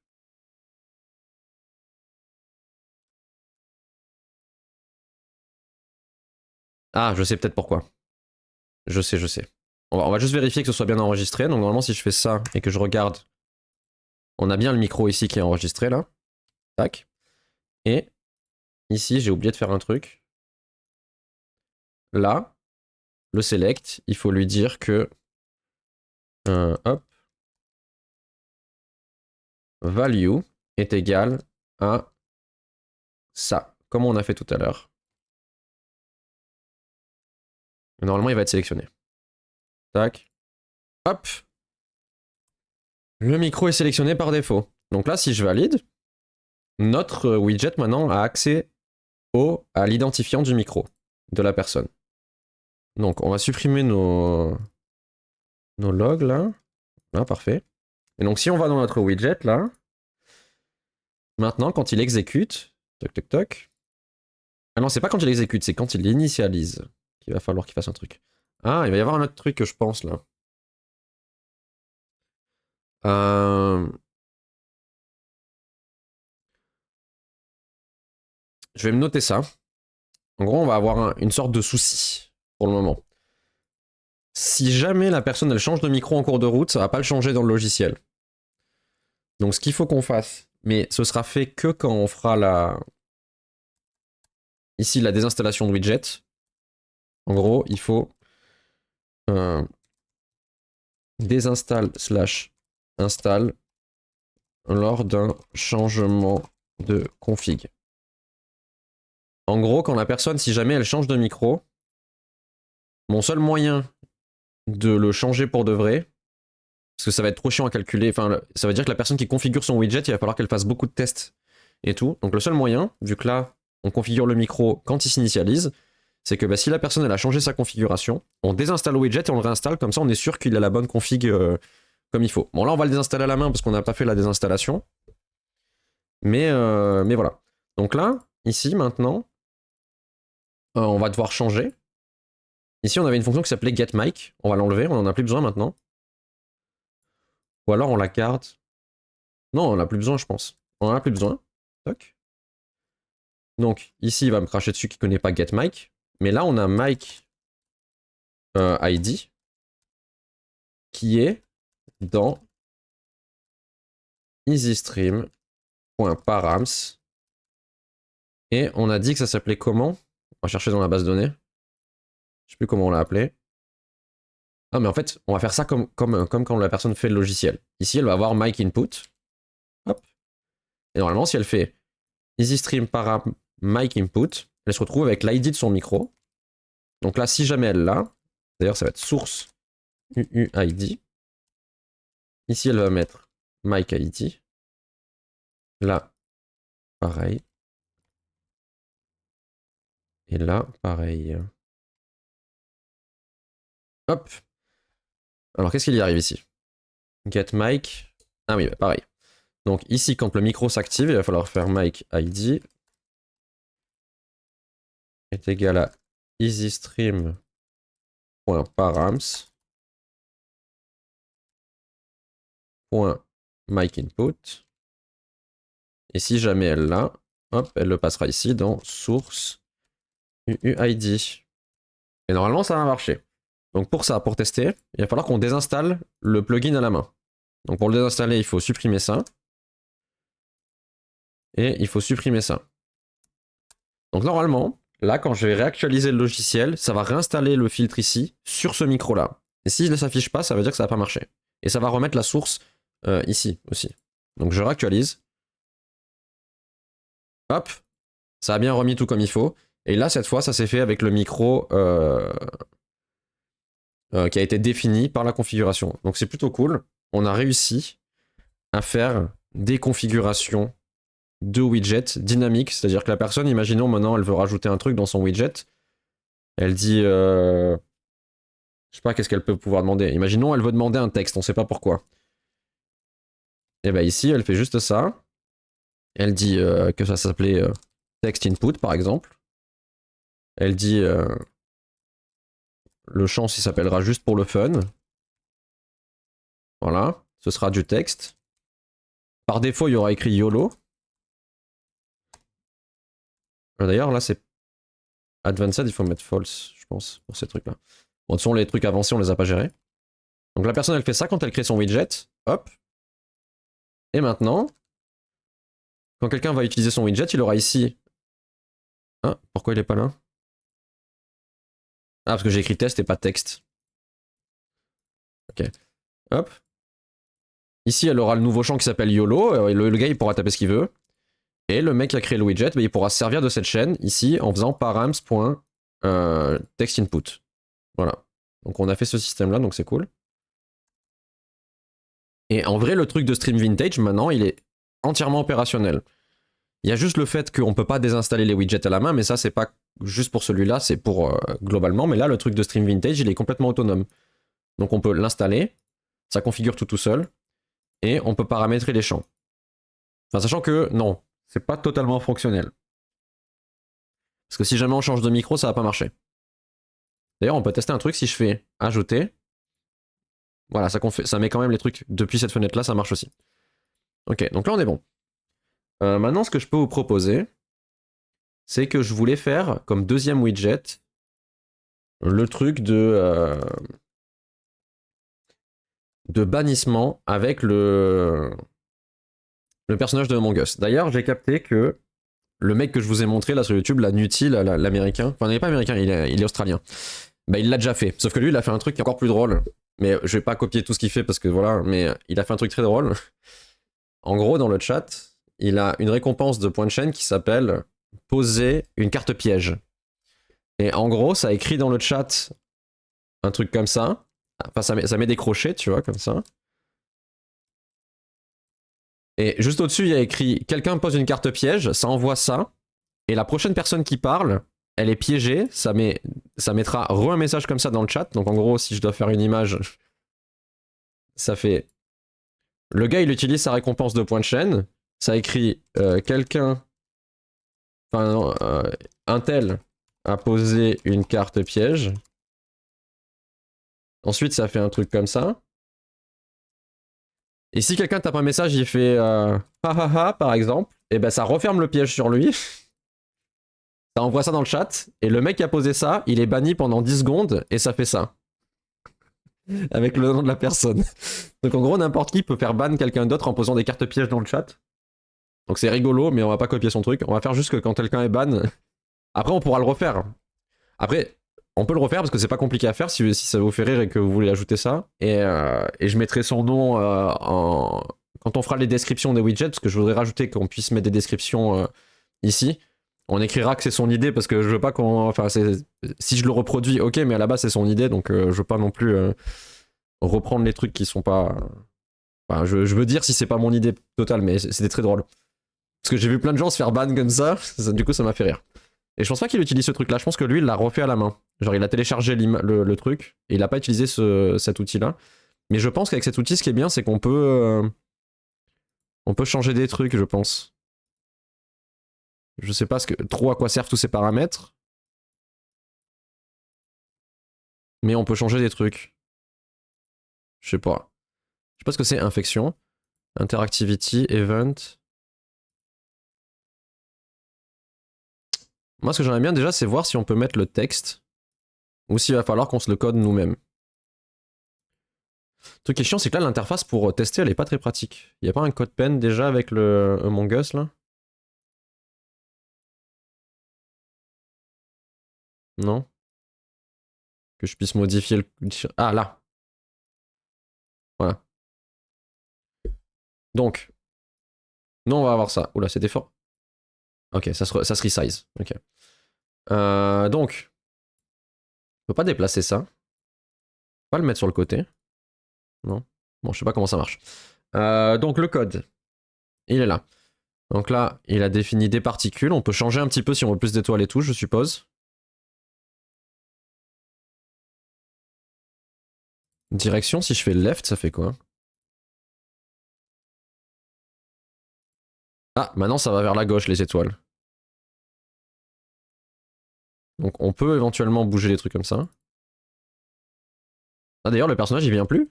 Speaker 1: Ah, je sais peut-être pourquoi. Je sais, je sais. On va juste vérifier que ce soit bien enregistré. Donc normalement, si je fais ça et que je regarde, on a bien le micro ici qui est enregistré là. Tac. Et ici, j'ai oublié de faire un truc. Là, le select, il faut lui dire que hop, value est égal à ça, comme on a fait tout à l'heure. Normalement, il va être sélectionné. Tac. Hop. Le micro est sélectionné par défaut. Donc là, si je valide, notre widget maintenant a accès à l'identifiant du micro de la personne. Donc on va supprimer nos logs là. Là, parfait. Et donc si on va dans notre widget là, maintenant quand il exécute, toc toc toc. Ah non, c'est pas quand il exécute, c'est quand il initialise qu'il va falloir qu'il fasse un truc. Ah, il va y avoir un autre truc que je pense là. Je vais me noter ça. En gros, on va avoir une sorte de souci pour le moment. Si jamais la personne elle change de micro en cours de route, ça va pas le changer dans le logiciel. Donc ce qu'il faut qu'on fasse, mais ce sera fait que quand on fera ici la désinstallation de widget. En gros, il faut désinstalle / install lors d'un changement de config. En gros, quand la personne, si jamais elle change de micro, mon seul moyen de le changer pour de vrai, parce que ça va être trop chiant à calculer, enfin, ça veut dire que la personne qui configure son widget, il va falloir qu'elle fasse beaucoup de tests et tout. Donc le seul moyen, vu que là, on configure le micro quand il s'initialise, c'est que bah, si la personne elle a changé sa configuration, on désinstalle le widget et on le réinstalle, comme ça on est sûr qu'il a la bonne config comme il faut. Bon là on va le désinstaller à la main parce qu'on n'a pas fait la désinstallation. Mais voilà. Donc là, ici maintenant, on va devoir changer. Ici on avait une fonction qui s'appelait getMic, on va l'enlever, on n'en a plus besoin maintenant. Ou alors on la garde. Non, on n'a plus besoin je pense. On en a plus besoin. Toc. Donc ici il va me cracher dessus qui ne connaît pas getMic. Mais là on a mic ID qui est dans easystream.params. Et on a dit que ça s'appelait comment? On va chercher dans la base de données. Je sais plus comment on l'a appelé. Ah mais en fait, on va faire ça comme quand la personne fait le logiciel. Ici, elle va avoir mic input. Hop. Et normalement, si elle fait easystream param mic input, elle se retrouve avec l'ID de son micro. Donc là, si jamais elle l'a, d'ailleurs, ça va être source UUID. Ici, elle va mettre mic ID. Là, pareil. Et là, pareil. Hop. Alors, qu'est-ce qu'il y arrive ici? Get mic. Ah oui, bah, pareil. Donc ici, quand le micro s'active, il va falloir faire mic ID est égal à easystream.params.micInput. Et si jamais elle l'a, hop, elle le passera ici dans source UUID. Et normalement, ça va marcher. Donc pour ça, pour tester, il va falloir qu'on désinstalle le plugin à la main. Donc pour le désinstaller, il faut supprimer ça. Et il faut supprimer ça. Donc normalement, là, quand je vais réactualiser le logiciel, ça va réinstaller le filtre ici, sur ce micro-là. Et s'il ne s'affiche pas, ça veut dire que ça n'a pas marché. Et ça va remettre la source ici aussi. Donc je réactualise. Hop, ça a bien remis tout comme il faut. Et là, cette fois, ça s'est fait avec le micro qui a été défini par la configuration. Donc c'est plutôt cool. On a réussi à faire des configurations de widgets dynamiques. C'est-à-dire que la personne, imaginons maintenant, elle veut rajouter un truc dans son widget. Elle dit... je sais pas qu'est-ce qu'elle peut pouvoir demander. Imaginons, elle veut demander un texte, on sait pas pourquoi. Et bien ici, elle fait juste ça. Elle dit que ça s'appelait text input, par exemple. Elle dit le champ, il s'appellera juste pour le fun. Voilà, ce sera du texte. Par défaut, il y aura écrit YOLO. D'ailleurs, là, c'est Advanced, il faut mettre false, je pense, pour ces trucs-là. Bon, de toute façon, les trucs avancés, on les a pas gérés. Donc la personne, elle fait ça quand elle crée son widget. Hop. Et maintenant, quand quelqu'un va utiliser son widget, il aura ici... Ah, pourquoi il est pas là? Ah, parce que j'ai écrit test et pas texte. Ok. Hop. Ici, elle aura le nouveau champ qui s'appelle YOLO. Et le gars, il pourra taper ce qu'il veut. Et le mec qui a créé le widget, bah, il pourra se servir de cette chaîne ici en faisant params.textInput. Voilà. Donc on a fait ce système-là, donc c'est cool. Et en vrai, le truc de Stream Vintage, maintenant, il est entièrement opérationnel. Il y a juste le fait qu'on ne peut pas désinstaller les widgets à la main, mais ça, c'est pas juste pour celui-là, c'est pour globalement. Mais là, le truc de Stream Vintage, il est complètement autonome. Donc on peut l'installer, ça configure tout seul, et on peut paramétrer les champs. Enfin, sachant que, non, c'est pas totalement fonctionnel. Parce que si jamais on change de micro, ça va pas marcher. D'ailleurs, on peut tester un truc si je fais ajouter. Voilà, ça met quand même les trucs depuis cette fenêtre-là, ça marche aussi. Ok, donc là on est bon. Maintenant, ce que je peux vous proposer, c'est que je voulais faire comme deuxième widget le truc de bannissement avec le personnage de Among Us. D'ailleurs, j'ai capté que le mec que je vous ai montré là sur YouTube, la Nuti, l'américain, enfin, il n'est pas américain, il est australien. Bah, il l'a déjà fait. Sauf que lui, il a fait un truc qui est encore plus drôle. Mais je vais pas copier tout ce qu'il fait parce que voilà, mais il a fait un truc très drôle. En gros, dans le chat, il a une récompense de point de chaîne qui s'appelle poser une carte piège. Et en gros, ça écrit dans le chat un truc comme ça. Enfin, ça met des crochets, tu vois, comme ça. Et juste au-dessus, il y a écrit quelqu'un pose une carte piège, ça envoie ça. Et la prochaine personne qui parle, elle est piégée, ça mettra un message comme ça dans le chat. Donc en gros, si je dois faire une image, ça fait... Le gars, il utilise sa récompense de point de chaîne, ça écrit quelqu'un... Enfin, un tel a posé une carte piège. Ensuite, ça fait un truc comme ça. Et si quelqu'un tape un message, il fait ha ha ha, par exemple, et ben ça referme le piège sur lui. Ça envoie ça dans le chat, et le mec qui a posé ça, il est banni pendant 10 secondes, et ça fait ça. Avec le nom de la personne. Donc en gros, n'importe qui peut faire ban quelqu'un d'autre en posant des cartes pièges dans le chat. Donc c'est rigolo, mais on va pas copier son truc. On va faire juste que quand quelqu'un est ban, après on pourra le refaire. Après, on peut le refaire parce que c'est pas compliqué à faire si ça vous fait rire et que vous voulez ajouter ça. Et je mettrai son nom quand on fera les descriptions des widgets, parce que je voudrais rajouter qu'on puisse mettre des descriptions ici. On écrira que c'est son idée parce que je veux pas qu'on... Enfin, si je le reproduis, ok, mais à la base c'est son idée, donc je veux pas non plus reprendre les trucs qui sont pas... Enfin, je veux dire si c'est pas mon idée totale, mais c'était très drôle. Parce que j'ai vu plein de gens se faire ban comme ça, du coup ça m'a fait rire. Et je pense pas qu'il utilise ce truc-là, je pense que lui, il l'a refait à la main. Genre, il a téléchargé le truc, et il a pas utilisé cet outil-là. Mais je pense qu'avec cet outil, ce qui est bien, c'est qu'on peut... on peut changer des trucs, je pense. Je sais pas trop à quoi servent tous ces paramètres. Mais on peut changer des trucs. Je sais pas. Je sais pas ce que c'est, infection. Interactivity, event. Moi, ce que j'aimerais bien déjà, c'est voir si on peut mettre le texte. Ou s'il va falloir qu'on se le code nous-mêmes. Le truc qui est chiant, c'est que là, l'interface pour tester, elle est pas très pratique. Il y a pas un code pen déjà avec le Among Us, là? Non? Que je puisse modifier le... Ah, là. Voilà. Donc, nous, on va avoir ça. Oula, c'était fort. Ok, ça se resize. Ok. Donc, on peut pas déplacer ça. On peut pas le mettre sur le côté. Non. Bon, je sais pas comment ça marche. Donc, le code, il est là. Donc là, il a défini des particules. On peut changer un petit peu si on veut plus d'étoiles et tout, je suppose. Direction, si je fais left, ça fait quoi? Ah, maintenant ça va vers la gauche, les étoiles. Donc on peut éventuellement bouger les trucs comme ça. Ah d'ailleurs, le personnage, il vient plus?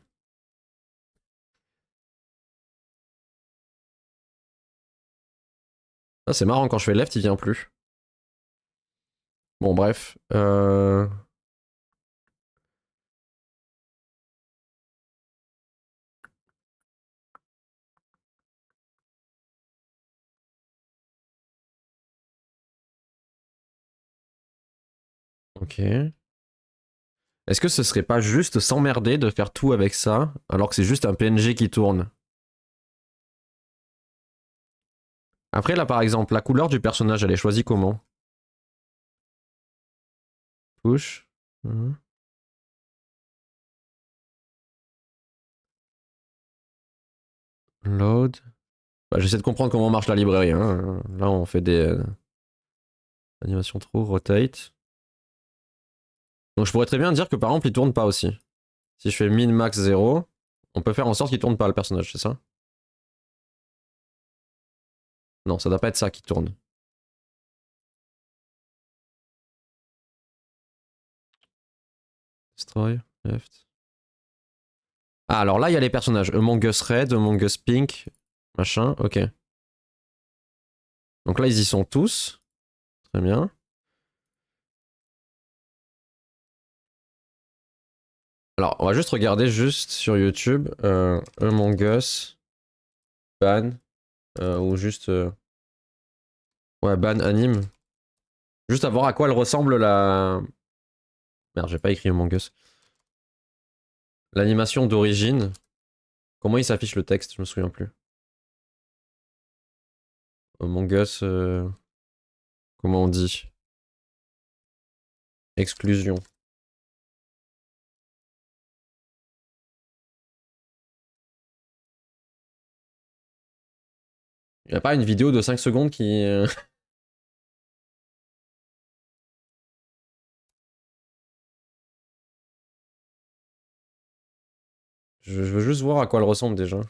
Speaker 1: Ah, c'est marrant, quand je fais left, il vient plus. Bon, bref. Ok. Est-ce que ce serait pas juste s'emmerder de faire tout avec ça, alors que c'est juste un PNG qui tourne? Après, là, par exemple, la couleur du personnage, elle est choisie comment? Push. Load. Bah, j'essaie de comprendre comment marche la librairie. Hein. Là, on fait des animations true, rotate. Donc, je pourrais très bien dire que par exemple, il tourne pas aussi. Si je fais min max 0, on peut faire en sorte qu'il tourne pas le personnage, c'est ça? Non, ça doit pas être ça qui tourne. Destroy, left. Ah, alors là, il y a les personnages. Among Us Red, Among Us Pink, machin, ok. Donc là, ils y sont tous. Très bien. Alors, on va juste regarder juste sur YouTube Among Us ban ou juste ouais, ban anime. Juste à voir à quoi elle ressemble la... Merde, j'ai pas écrit Among Us. L'animation d'origine. Comment il s'affiche le texte? Je me souviens plus. Among Us... comment on dit? Exclusion. Y a pas une vidéo de 5 secondes qui... je veux juste voir à quoi elle ressemble déjà.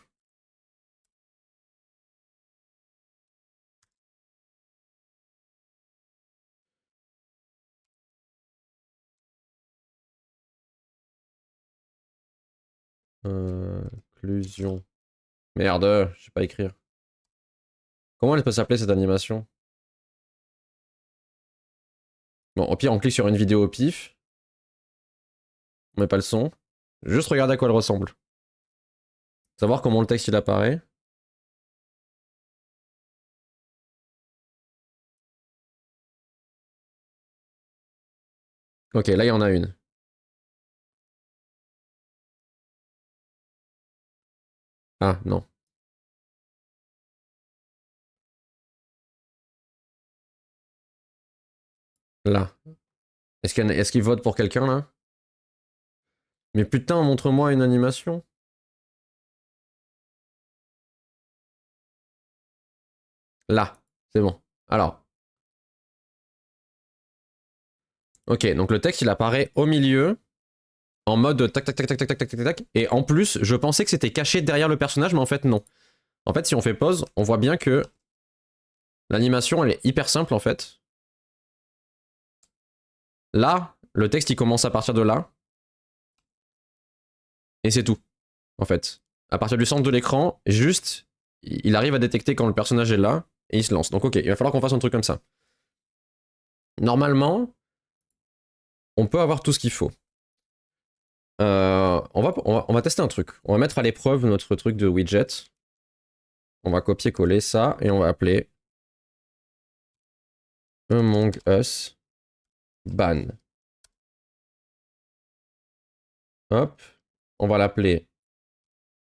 Speaker 1: Inclusion. Merde, je sais pas écrire. Comment elle peut s'appeler cette animation? Bon, au pire, on clique sur une vidéo au pif. On met pas le son. Juste regarder à quoi elle ressemble. Savoir comment le texte il apparaît. Ok, là il y en a une. Ah, non. Là. Est-ce qu'il vote pour quelqu'un là? Mais putain, montre-moi une animation. Là. C'est bon. Alors. Ok, donc le texte il apparaît au milieu. En mode tac tac tac tac tac tac tac tac tac. Et en plus, je pensais que c'était caché derrière le personnage, mais en fait non. En fait, si on fait pause, on voit bien que l'animation elle est hyper simple en fait. Là, le texte il commence à partir de là. Et c'est tout. En fait. À partir du centre de l'écran, juste, il arrive à détecter quand le personnage est là et il se lance. Donc ok, il va falloir qu'on fasse un truc comme ça. Normalement, on peut avoir tout ce qu'il faut. On va tester un truc. On va mettre à l'épreuve notre truc de widget. On va copier-coller ça et on va appeler Among Us ban. Hop. On va l'appeler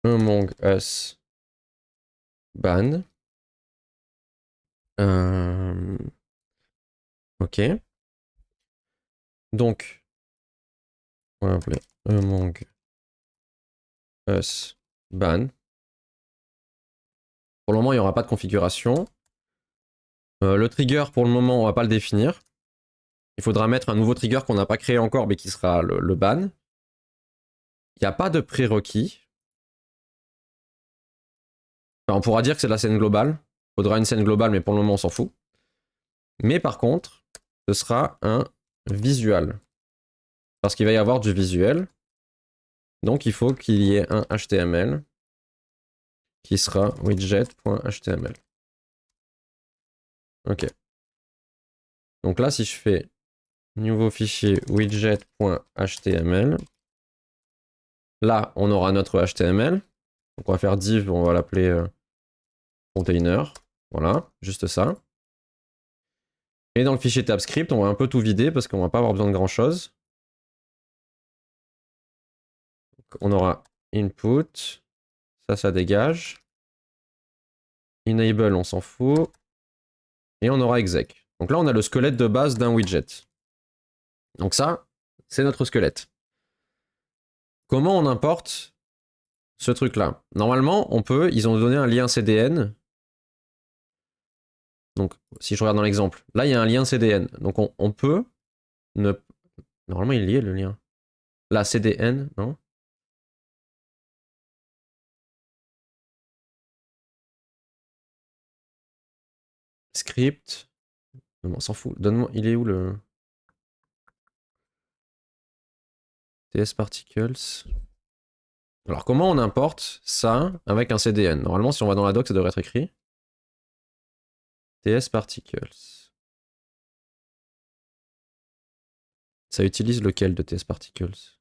Speaker 1: Among Us ban. Ok. Donc, on va l'appeler Among Us ban. Pour le moment, il n'y aura pas de configuration. Le trigger, pour le moment, on va pas le définir. Il faudra mettre un nouveau trigger qu'on n'a pas créé encore, mais qui sera le ban. Il n'y a pas de prérequis. Enfin, on pourra dire que c'est la scène globale. Il faudra une scène globale, mais pour le moment, on s'en fout. Mais par contre, ce sera un visual. Parce qu'il va y avoir du visuel. Donc, il faut qu'il y ait un HTML qui sera widget.html. Ok. Donc là, si je fais nouveau fichier widget.html, là, on aura notre HTML. Donc on va faire div, on va l'appeler container. Voilà, juste ça. Et dans le fichier TabScript, on va un peu tout vider parce qu'on va pas avoir besoin de grand chose. Donc, on aura input, ça dégage. Enable, on s'en fout. Et on aura exec. Donc là, on a le squelette de base d'un widget. Donc ça, c'est notre squelette. Comment on importe ce truc-là? Normalement, on peut, ils ont donné un lien CDN. Donc, si je regarde dans l'exemple, là, il y a un lien CDN. Donc, on peut ne... Normalement, il y est le lien. Là, CDN, non? Script. Non, on s'en fout. Donne-moi, il est où le... TS Particles. Alors, comment on importe ça avec un CDN? Normalement, si on va dans la doc, ça devrait être écrit. TS Particles. Ça utilise lequel de TS Particles?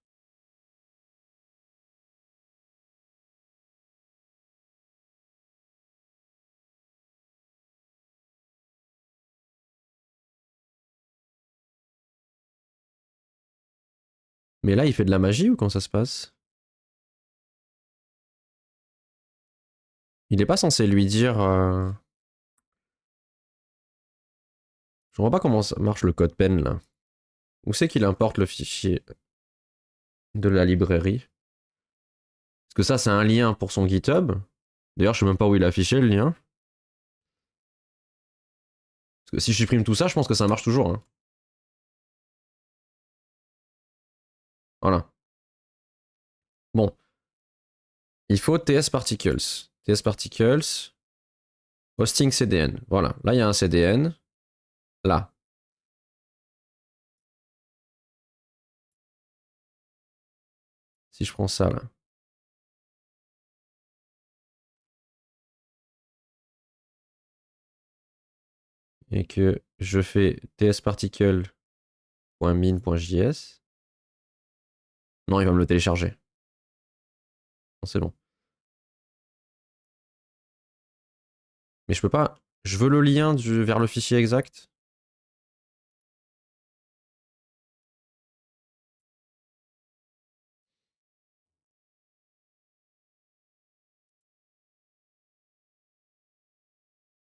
Speaker 1: Mais là, il fait de la magie ou comment ça se passe? Il n'est pas censé lui dire... Je vois pas comment ça marche le code pen, là. Où c'est qu'il importe le fichier de la librairie? Parce que ça, c'est un lien pour son GitHub. D'ailleurs, je sais même pas où il a affiché le lien. Parce que si je supprime tout ça, je pense que ça marche toujours. Hein. Voilà. Bon. Il faut TS Particles. TS Particles. Hosting CDN. Voilà. Là, il y a un CDN. Là. Si je prends ça, là. Et que je fais tsparticle.min.js. Non, il va me le télécharger. Non, c'est bon. Mais je peux pas. Je veux le lien vers le fichier exact.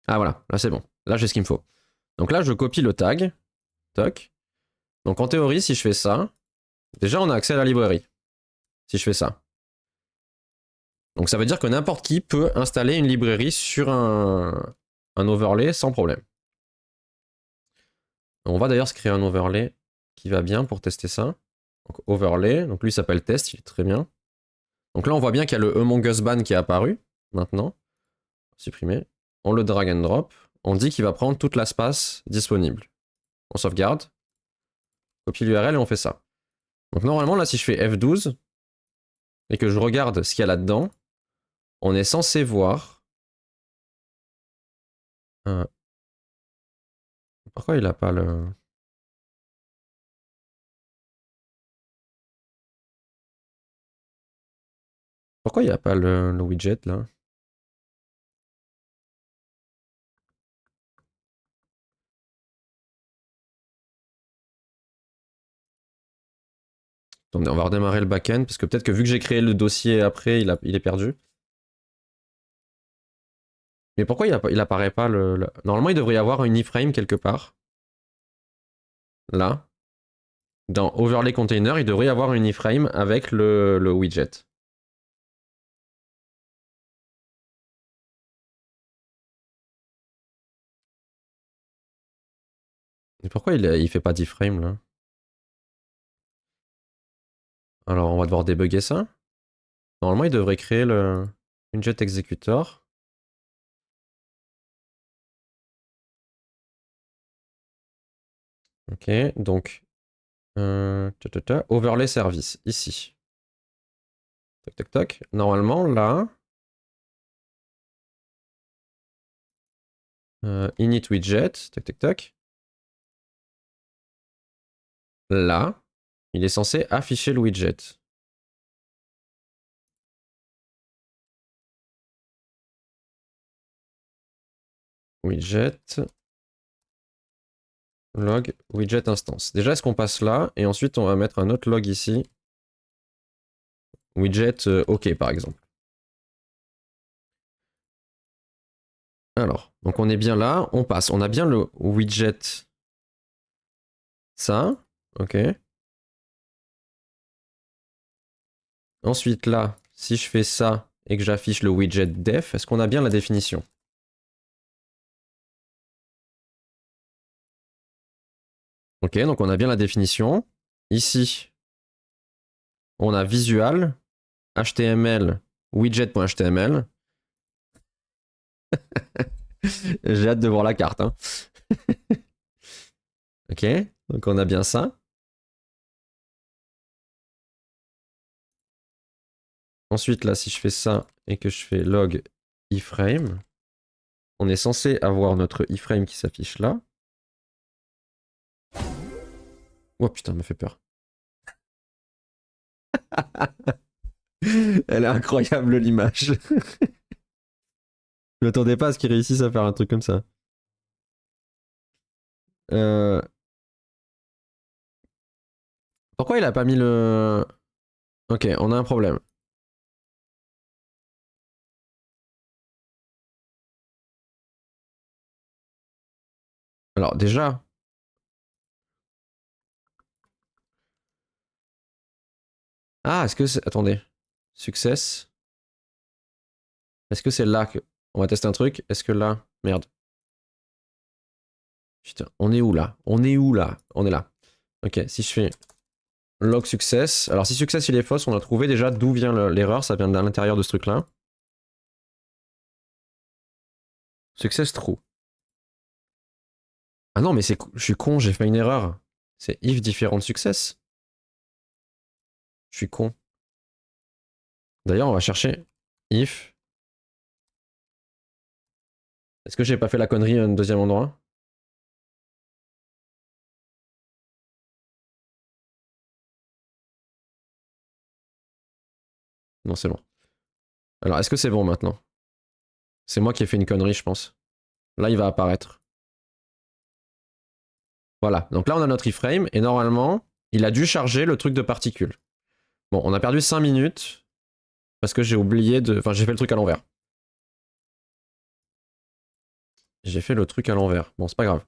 Speaker 1: Ah voilà, là c'est bon. Là j'ai ce qu'il me faut. Donc là je copie le tag. Toc. Donc en théorie, si je fais ça, déjà on a accès à la librairie. Si je fais ça. Donc ça veut dire que n'importe qui peut installer une librairie sur un overlay sans problème. On va d'ailleurs se créer un overlay qui va bien pour tester ça. Donc overlay, donc lui s'appelle test, il est très bien. Donc là on voit bien qu'il y a le Among Us ban qui est apparu maintenant. Supprimer. On le drag and drop. On dit qu'il va prendre toute l'espace disponible. On sauvegarde. Copie l'URL et on fait ça. Donc normalement là si je fais F12 et que je regarde ce qu'il y a là-dedans, on est censé voir... Pourquoi il a pas le... pourquoi il n'y a pas le widget là? Attendez, on va redémarrer le backend parce que peut-être que vu que j'ai créé le dossier après, il est perdu. Mais pourquoi il apparaît pas Normalement, il devrait y avoir une iframe quelque part. Là. Dans Overlay Container, il devrait y avoir une iframe avec le widget. Et pourquoi il fait pas d'iframe là? Alors, on va devoir débugger ça. Normalement, il devrait créer le widget executor. Ok, donc overlay service, ici. Toc toc toc. Normalement, là, init widget, tac tac tac. Là, il est censé afficher le widget. Widget, log, widget instance. Déjà, est-ce qu'on passe là? Et ensuite, on va mettre un autre log ici. Widget OK, par exemple. Alors, donc on est bien là, on passe. On a bien le widget. Ça, ok. Ensuite, là, si je fais ça et que j'affiche le widget def, est-ce qu'on a bien la définition? Ok, donc on a bien la définition. Ici, on a visual, HTML, widget.html. J'ai hâte de voir la carte. Hein. Ok, donc on a bien ça. Ensuite, là, si je fais ça et que je fais log iframe, on est censé avoir notre iframe qui s'affiche là. Oh putain, elle me fait peur. Elle est incroyable l'image. Je m'attendais pas à ce qu'ils réussissent à faire un truc comme ça. Euh... Pourquoi il a pas mis le... Ok, on a un problème. Alors déjà... Ah, est-ce que c'est... Attendez. Success. Est-ce que c'est là que... On va tester un truc. Est-ce que là... Merde. Putain, on est où là? On est où là? On est là. Ok, si je fais log success. Alors si success il est fausse, on a trouvé déjà d'où vient l'erreur. Ça vient de l'intérieur de ce truc-là. Success true. Ah non, mais c'est... Je suis con, j'ai fait une erreur. C'est if différent de success. Je suis con. D'ailleurs, on va chercher if. Est-ce que j'ai pas fait la connerie à un deuxième endroit? Non, c'est bon. Alors, est-ce que c'est bon maintenant? C'est moi qui ai fait une connerie, je pense. Là, il va apparaître. Voilà. Donc là, on a notre iframe et normalement, il a dû charger le truc de particules. Bon, on a perdu 5 minutes parce que j'ai oublié de... Enfin, j'ai fait le truc à l'envers. J'ai fait le truc à l'envers. Bon, c'est pas grave.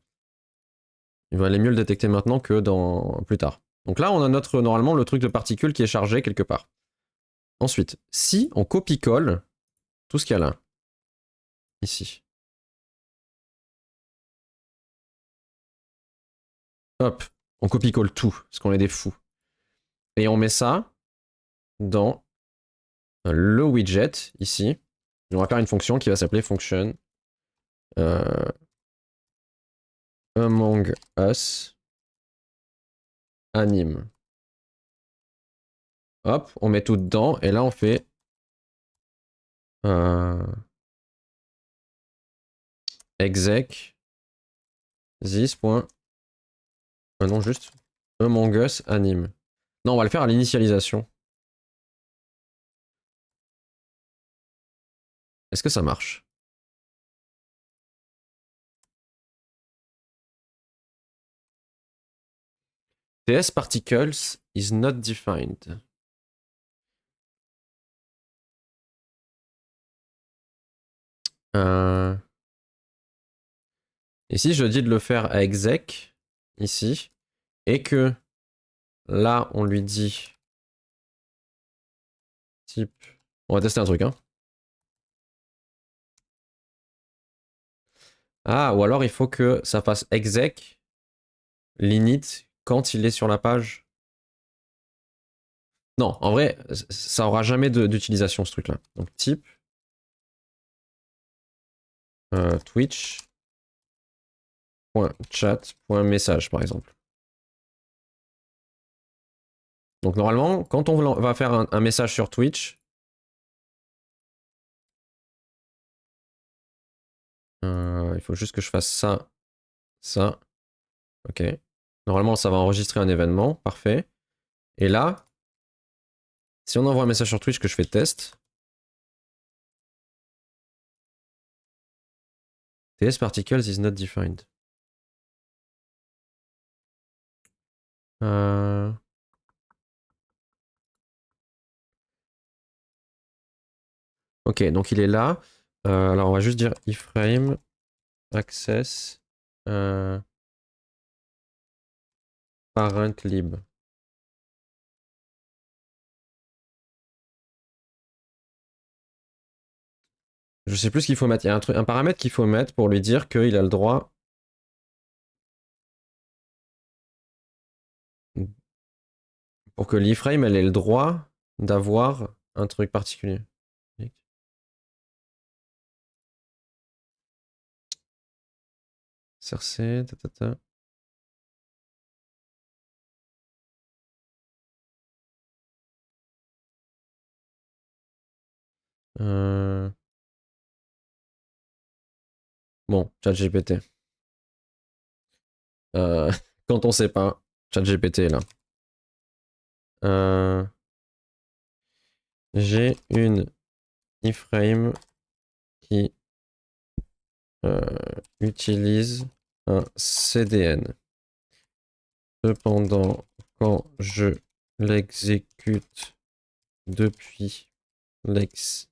Speaker 1: Il va aller mieux le détecter maintenant que dans plus tard. Donc là, on a notre normalement le truc de particules qui est chargé quelque part. Ensuite, si on copie-colle tout ce qu'il y a là, ici. Hop, on copie-colle tout, parce qu'on est des fous. Et on met ça dans le widget, ici. Et on va faire une fonction qui va s'appeler function among us anime. Hop, on met tout dedans, et là on fait exec this. Non, juste among us anime. Non, on va le faire à l'initialisation. Est-ce que ça marche? TS particles is not defined. Et si je dis de le faire à exec, ici, et que là, on lui dit type... On va tester un truc, hein. Ah, ou alors il faut que ça fasse exec l'init quand il est sur la page. Non, en vrai, ça aura jamais d'utilisation ce truc-là. Donc type twitch.chat.message par exemple. Donc normalement, quand on va faire un message sur Twitch, il faut juste que je fasse ça, ça. Ok. Normalement, ça va enregistrer un événement. Parfait. Et là, si on envoie un message sur Twitch que je fais test, TS particles is not defined. Ok, donc il est là. Alors on va juste dire iframe access parent lib. Je sais plus ce qu'il faut mettre. Il y a un paramètre qu'il faut mettre pour lui dire qu'il a le droit. Pour que l'iframe elle ait le droit d'avoir un truc particulier. Src, tatata. Bon, ChatGPT. Quand on sait pas, ChatGPT est là. J'ai une iframe qui utilise un CDN. Cependant, quand je l'exécute depuis l'extérieur,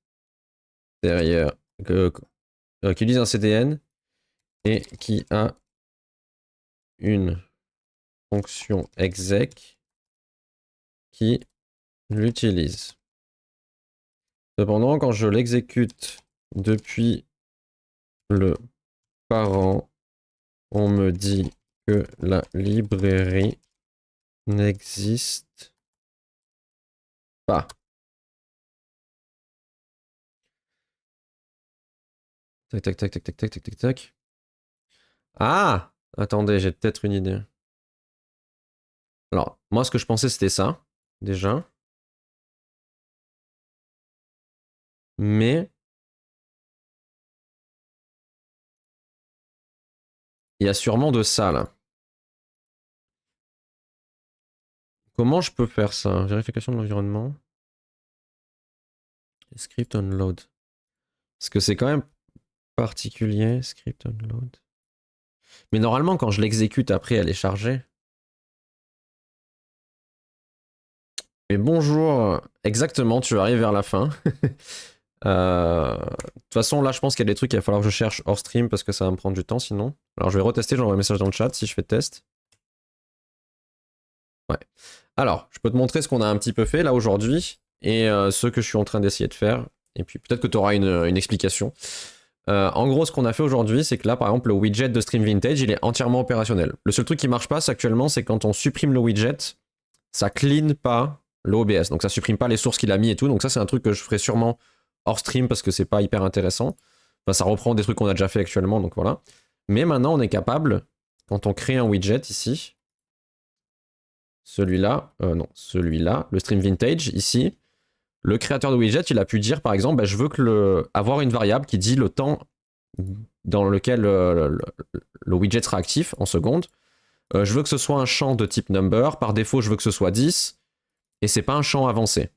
Speaker 1: qui utilise un CDN et qui a une fonction exec qui l'utilise. Cependant, quand je l'exécute depuis le parent, on me dit que la librairie n'existe pas. Tac, tac, tac, tac, tac, tac, tac, tac, tac. Ah! Attendez, j'ai peut-être une idée. Alors, moi, ce que je pensais, c'était ça, déjà. Mais il y a sûrement de ça, là. Comment je peux faire ça? Vérification de l'environnement. Script onload. Parce que c'est quand même particulier. Script onload. Mais normalement, quand je l'exécute après, elle est chargée. Mais bonjour. Exactement, tu arrives vers la fin. De toute façon, là, je pense qu'il y a des trucs qu'il va falloir que je cherche hors stream parce que ça va me prendre du temps sinon. Alors, je vais retester, j'envoie un message dans le chat si je fais test. Ouais. Alors, je peux te montrer ce qu'on a un petit peu fait là aujourd'hui et ce que je suis en train d'essayer de faire. Et puis peut-être que tu auras une explication. En gros, ce qu'on a fait aujourd'hui, c'est que là, par exemple, le widget de Stream Vintage, il est entièrement opérationnel. Le seul truc qui marche pas actuellement, c'est quand on supprime le widget, ça clean pas l'OBS. Donc ça supprime pas les sources qu'il a mis et tout. Donc ça, c'est un truc que je ferai sûrement hors stream parce que c'est pas hyper intéressant. Enfin, ça reprend des trucs qu'on a déjà fait actuellement, donc voilà. Mais maintenant, on est capable, quand on crée un widget ici, celui-là, non, celui-là, le Stream Vintage, ici, le créateur de widget, il a pu dire, par exemple, bah, je veux avoir une variable qui dit le temps dans lequel le widget sera actif en secondes. Je veux que ce soit un champ de type number. Par défaut, je veux que ce soit 10. Et c'est pas un champ avancé.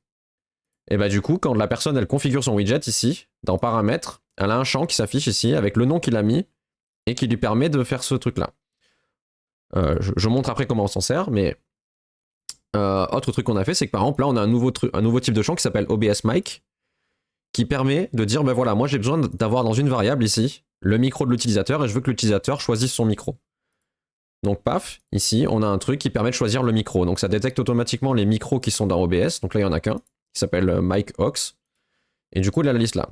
Speaker 1: Et bah du coup, quand la personne elle configure son widget ici, dans paramètres, elle a un champ qui s'affiche ici avec le nom qu'il a mis et qui lui permet de faire ce truc-là. Je montre après comment on s'en sert, mais autre truc qu'on a fait, c'est que par exemple là on a un nouveau type de champ qui s'appelle OBS Mic, qui permet de dire ben voilà, moi j'ai besoin d'avoir dans une variable ici le micro de l'utilisateur et je veux que l'utilisateur choisisse son micro. Donc paf, ici on a un truc qui permet de choisir le micro. Donc ça détecte automatiquement les micros qui sont dans OBS. Donc là il y en a qu'un qui s'appelle Mic Aux. Et du coup il a la liste là.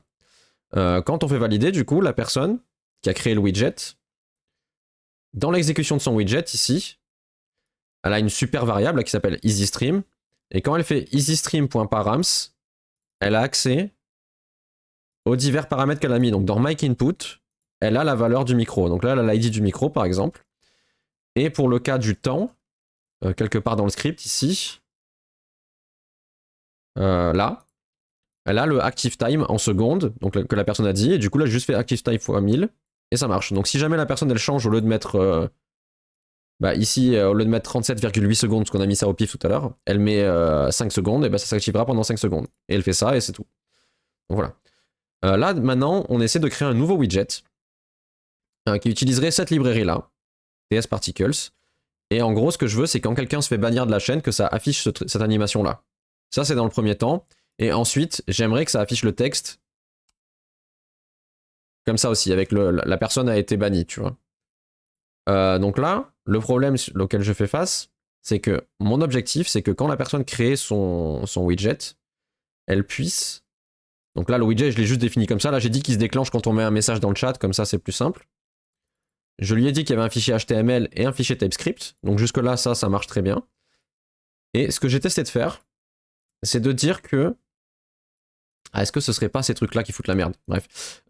Speaker 1: Quand on fait valider, du coup la personne qui a créé le widget, dans l'exécution de son widget ici, elle a une super variable qui s'appelle EasyStream. Et quand elle fait EasyStream.params, elle a accès aux divers paramètres qu'elle a mis. Donc dans Mic Input, elle a la valeur du micro. Donc là, elle a l'ID du micro, par exemple. Et pour le cas du temps, quelque part dans le script, ici, là, elle a le active time en secondes, donc que la personne a dit. Et du coup, là, j'ai juste fait active time fois 1000. Et ça marche. Donc si jamais la personne, elle change, au lieu de mettre... ici, au lieu de mettre 37,8 secondes, parce qu'on a mis ça au pif tout à l'heure, elle met 5 secondes, et ça s'activera pendant 5 secondes. Et elle fait ça, et c'est tout. Donc voilà. Là, maintenant, on essaie de créer un nouveau widget qui utiliserait cette librairie-là, TS Particles. Et en gros, ce que je veux, c'est quand quelqu'un se fait bannir de la chaîne, que ça affiche cette animation-là. Ça, c'est dans le premier temps. Et ensuite, j'aimerais que ça affiche le texte comme ça aussi, avec la personne a été bannie, tu vois. Donc là, le problème auquel je fais face, c'est que mon objectif, c'est que quand la personne crée son widget, elle puisse... Donc là, le widget, je l'ai juste défini comme ça. Là, j'ai dit qu'il se déclenche quand on met un message dans le chat, comme ça, c'est plus simple. Je lui ai dit qu'il y avait un fichier HTML et un fichier TypeScript. Donc jusque-là, ça marche très bien. Et ce que j'ai testé de faire, c'est de dire que... Ah, est-ce que ce serait pas ces trucs-là qui foutent la merde? Bref.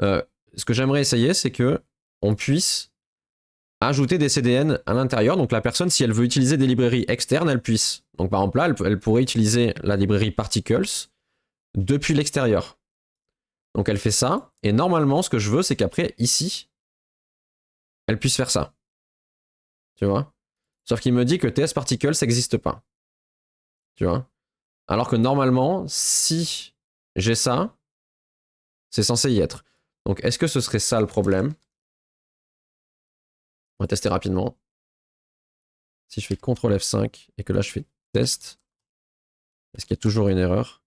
Speaker 1: Ce que j'aimerais essayer, c'est que on puisse ajouter des CDN à l'intérieur. Donc la personne, si elle veut utiliser des librairies externes, elle puisse. Donc par exemple là, elle pourrait utiliser la librairie Particles depuis l'extérieur. Donc elle fait ça. Et normalement, ce que je veux, c'est qu'après, ici, elle puisse faire ça. Tu vois? Sauf qu'il me dit que TS Particles n'existe pas. Tu vois? Alors que normalement, si j'ai ça, c'est censé y être. Donc est-ce que ce serait ça le problème? On va tester rapidement. Si je fais CTRL F5 et que là je fais test, est-ce qu'il y a toujours une erreur?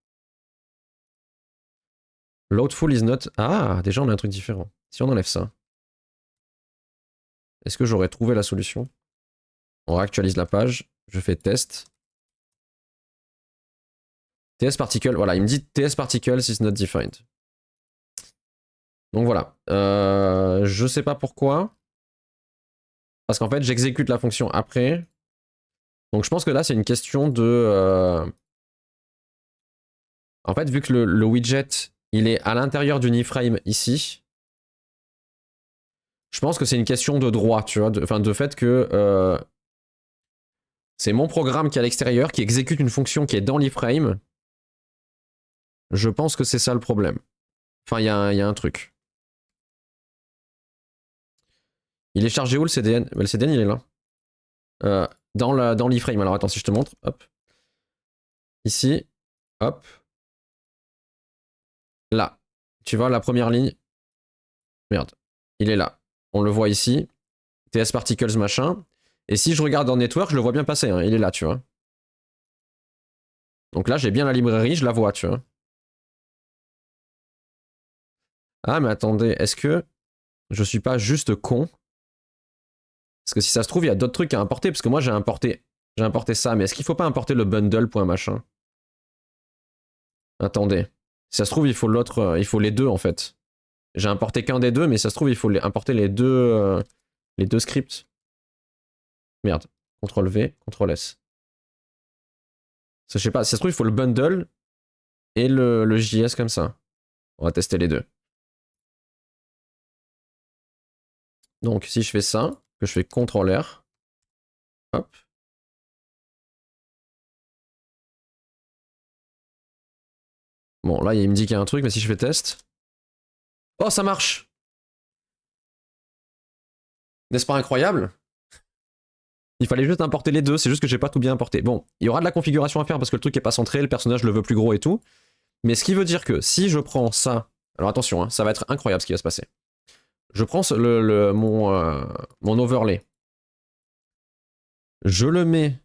Speaker 1: Loadful is not... Ah, déjà on a un truc différent. Si on enlève ça, est-ce que j'aurais trouvé la solution? On réactualise la page, je fais test. TS Particle, voilà, il me dit TS Particles is not defined. Donc voilà. Je sais pas pourquoi. Parce qu'en fait, j'exécute la fonction après. Donc je pense que là, c'est une question de... En fait, vu que le widget, il est à l'intérieur d'une iframe ici, je pense que c'est une question de droit, tu vois, de fait que c'est mon programme qui est à l'extérieur, qui exécute une fonction qui est dans l'iframe. Je pense que c'est ça le problème. Enfin, il y a un truc. Il est chargé où le CDN? Le CDN, il est là. Dans l'iframe. Alors attends, si je te montre. Hop. Ici. Hop. Là. Tu vois la première ligne? Merde. Il est là. On le voit ici. TS Particles machin. Et si je regarde dans Network, je le vois bien passer. Hein. Il est là, tu vois. Donc là, j'ai bien la librairie, je la vois, tu vois. Ah, mais attendez, est-ce que je suis pas juste con? Parce que si ça se trouve, il y a d'autres trucs à importer. Parce que moi, j'ai importé ça. Mais est-ce qu'il faut pas importer le bundle.machin? Attendez. Si ça se trouve, il faut l'autre, il faut les deux en fait. J'ai importé qu'un des deux, mais ça se trouve, il faut importer les deux scripts. Merde. CTRL V, CTRL S. Je sais pas, si ça se trouve, il faut le bundle et le JS comme ça. On va tester les deux. Donc, si je fais ça, que je fais CTRL R, hop. Bon, là, il me dit qu'il y a un truc, mais si je fais test... Oh, ça marche! N'est-ce pas incroyable? Il fallait juste importer les deux, c'est juste que j'ai pas tout bien importé. Bon, il y aura de la configuration à faire parce que le truc est pas centré, le personnage le veut plus gros et tout. Mais ce qui veut dire que si je prends ça, alors attention, hein, ça va être incroyable ce qui va se passer. Je prends mon overlay. Je le mets.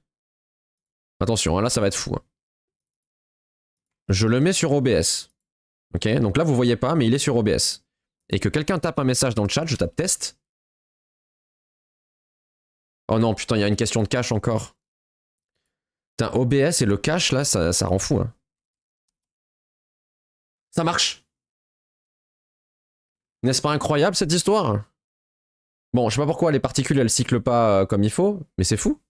Speaker 1: Attention, hein, là ça va être fou. Hein. Je le mets sur OBS. Ok, donc là vous voyez pas, mais il est sur OBS. Et que quelqu'un tape un message dans le chat, je tape test. Oh non, putain, il y a une question de cache encore. Putain, OBS et le cache là, ça rend fou. Hein. Ça marche. N'est-ce pas incroyable cette histoire? Bon, je sais pas pourquoi les particules elles cyclent pas comme il faut, mais c'est fou.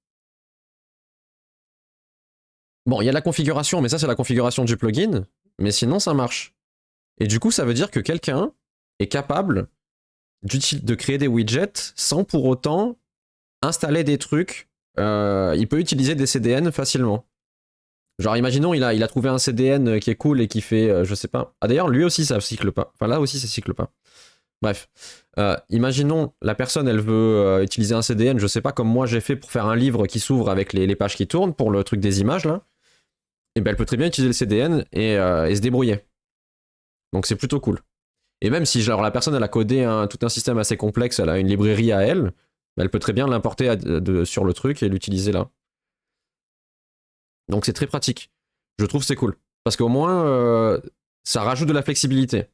Speaker 1: Bon, il y a la configuration, mais ça c'est la configuration du plugin, mais sinon ça marche. Et du coup, ça veut dire que quelqu'un est capable de créer des widgets sans pour autant installer des trucs. Il peut utiliser des CDN facilement. Genre, imaginons, il a trouvé un CDN qui est cool et qui fait, je sais pas. Ah d'ailleurs, lui aussi ça cycle pas. Enfin là aussi ça cycle pas. Bref, imaginons la personne elle veut utiliser un CDN, je sais pas, comme moi j'ai fait pour faire un livre qui s'ouvre avec les pages qui tournent pour le truc des images là. Et ben elle peut très bien utiliser le CDN et se débrouiller. Donc c'est plutôt cool. Et même si genre, la personne elle a codé tout un système assez complexe, elle a une librairie à elle, ben, elle peut très bien l'importer sur le truc et l'utiliser là. Donc c'est très pratique. Je trouve c'est cool. Parce qu'au moins, ça rajoute de la flexibilité.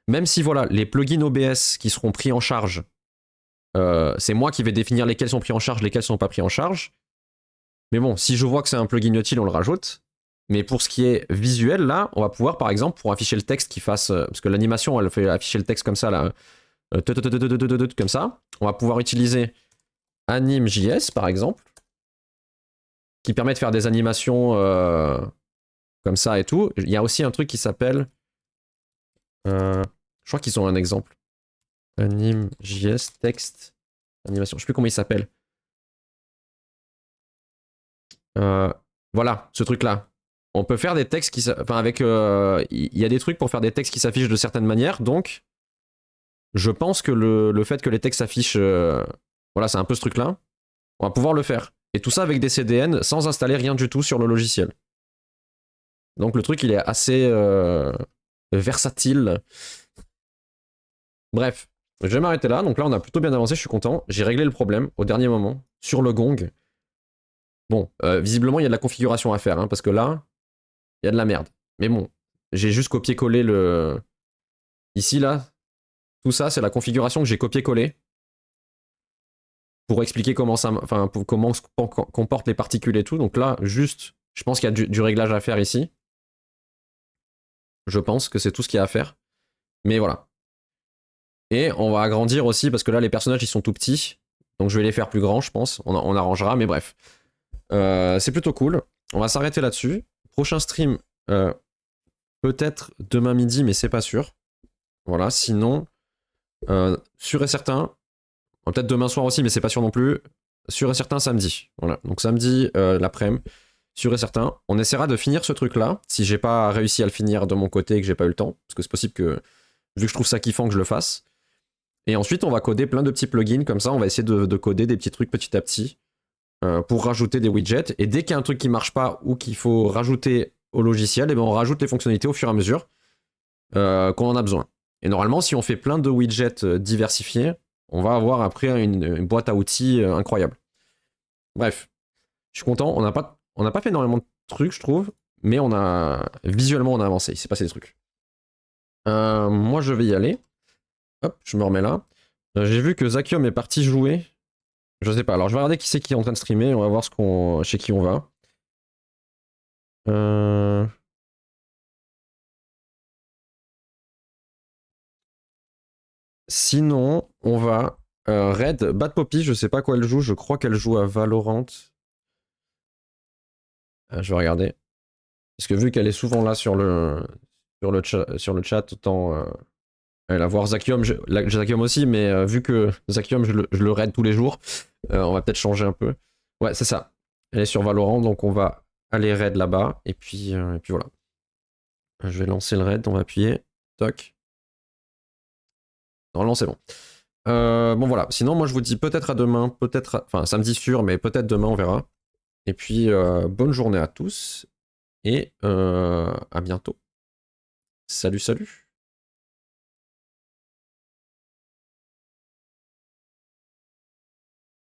Speaker 1: Même si voilà, les plugins OBS qui seront pris en charge, c'est moi qui vais définir lesquels sont pris en charge, lesquels sont pas pris en charge. Mais bon, si je vois que c'est un plugin utile, on le rajoute. Mais pour ce qui est visuel, là, on va pouvoir, par exemple, pour afficher le texte qui fasse... parce que l'animation, elle fait afficher le texte comme ça, là. Comme ça. On va pouvoir utiliser Anime.js, par exemple, qui permet de faire des animations comme ça et tout. Il y a aussi un truc qui s'appelle... je crois qu'ils ont un exemple. Anime.js, texte, animation. Je sais plus comment il s'appelle. Voilà, ce truc-là. On peut faire des textes qui... Enfin, avec... Il y a des trucs pour faire des textes qui s'affichent de certaines manières, donc... Je pense que le fait que les textes s'affichent... voilà, c'est un peu ce truc-là. On va pouvoir le faire. Et tout ça avec des CDN, sans installer rien du tout sur le logiciel. Donc le truc, il est assez versatile. Bref, je vais m'arrêter là. Donc là, on a plutôt bien avancé, je suis content. J'ai réglé le problème au dernier moment, sur le gong. Bon, visiblement, il y a de la configuration à faire, hein, parce que là, il y a de la merde. Mais bon, j'ai juste copié-collé le... Ici, là, tout ça, c'est la configuration que j'ai copié-collé pour expliquer comment ça... Enfin, comment se comportent les particules et tout. Donc là, juste, je pense qu'il y a du réglage à faire ici. Je pense que c'est tout ce qu'il y a à faire. Mais voilà. Et on va agrandir aussi, parce que là, les personnages, ils sont tout petits. Donc je vais les faire plus grands, je pense. On arrangera, mais bref. C'est plutôt cool. On va s'arrêter là-dessus. Prochain stream, peut-être demain midi, mais c'est pas sûr. Voilà, sinon, sûr et certain, peut-être demain soir aussi, mais c'est pas sûr non plus. Sûr et certain samedi. Voilà, donc samedi, l'après-midi, sûr et certain. On essaiera de finir ce truc-là, si j'ai pas réussi à le finir de mon côté et que j'ai pas eu le temps, parce que c'est possible que, vu que je trouve ça kiffant, que je le fasse. Et ensuite, on va coder plein de petits plugins, comme ça, on va essayer de coder des petits trucs petit à petit pour rajouter des widgets. Et dès qu'il y a un truc qui marche pas ou qu'il faut rajouter au logiciel, et ben on rajoute les fonctionnalités au fur et à mesure qu'on en a besoin. Et normalement, si on fait plein de widgets diversifiés, on va avoir après une boîte à outils incroyable. Bref, je suis content. On n'a pas fait énormément de trucs, je trouve, mais visuellement, on a avancé. Il s'est passé des trucs. Moi, je vais y aller. Hop, je me remets là. J'ai vu que Zakium est parti jouer. Je sais pas. Alors, je vais regarder qui c'est qui est en train de streamer. On va voir chez qui on va. Sinon, on va... Red, Bad Poppy, je sais pas quoi elle joue. Je crois qu'elle joue à Valorant. Je vais regarder. Parce que vu qu'elle est souvent là sur le chat, autant elle va voir Zakium. Zakium aussi, mais vu que Zakium, je le raid tous les jours, on va peut-être changer un peu. Ouais, c'est ça. Elle est sur Valorant, donc on va aller raid là-bas. Et puis voilà. Je vais lancer le raid, on va appuyer. Toc. Normalement, c'est bon. Bon, voilà. Sinon, moi, je vous dis peut-être à demain, peut-être... Enfin, samedi sûr, mais peut-être demain, on verra. Et puis, bonne journée à tous. Et à bientôt. Salut, salut.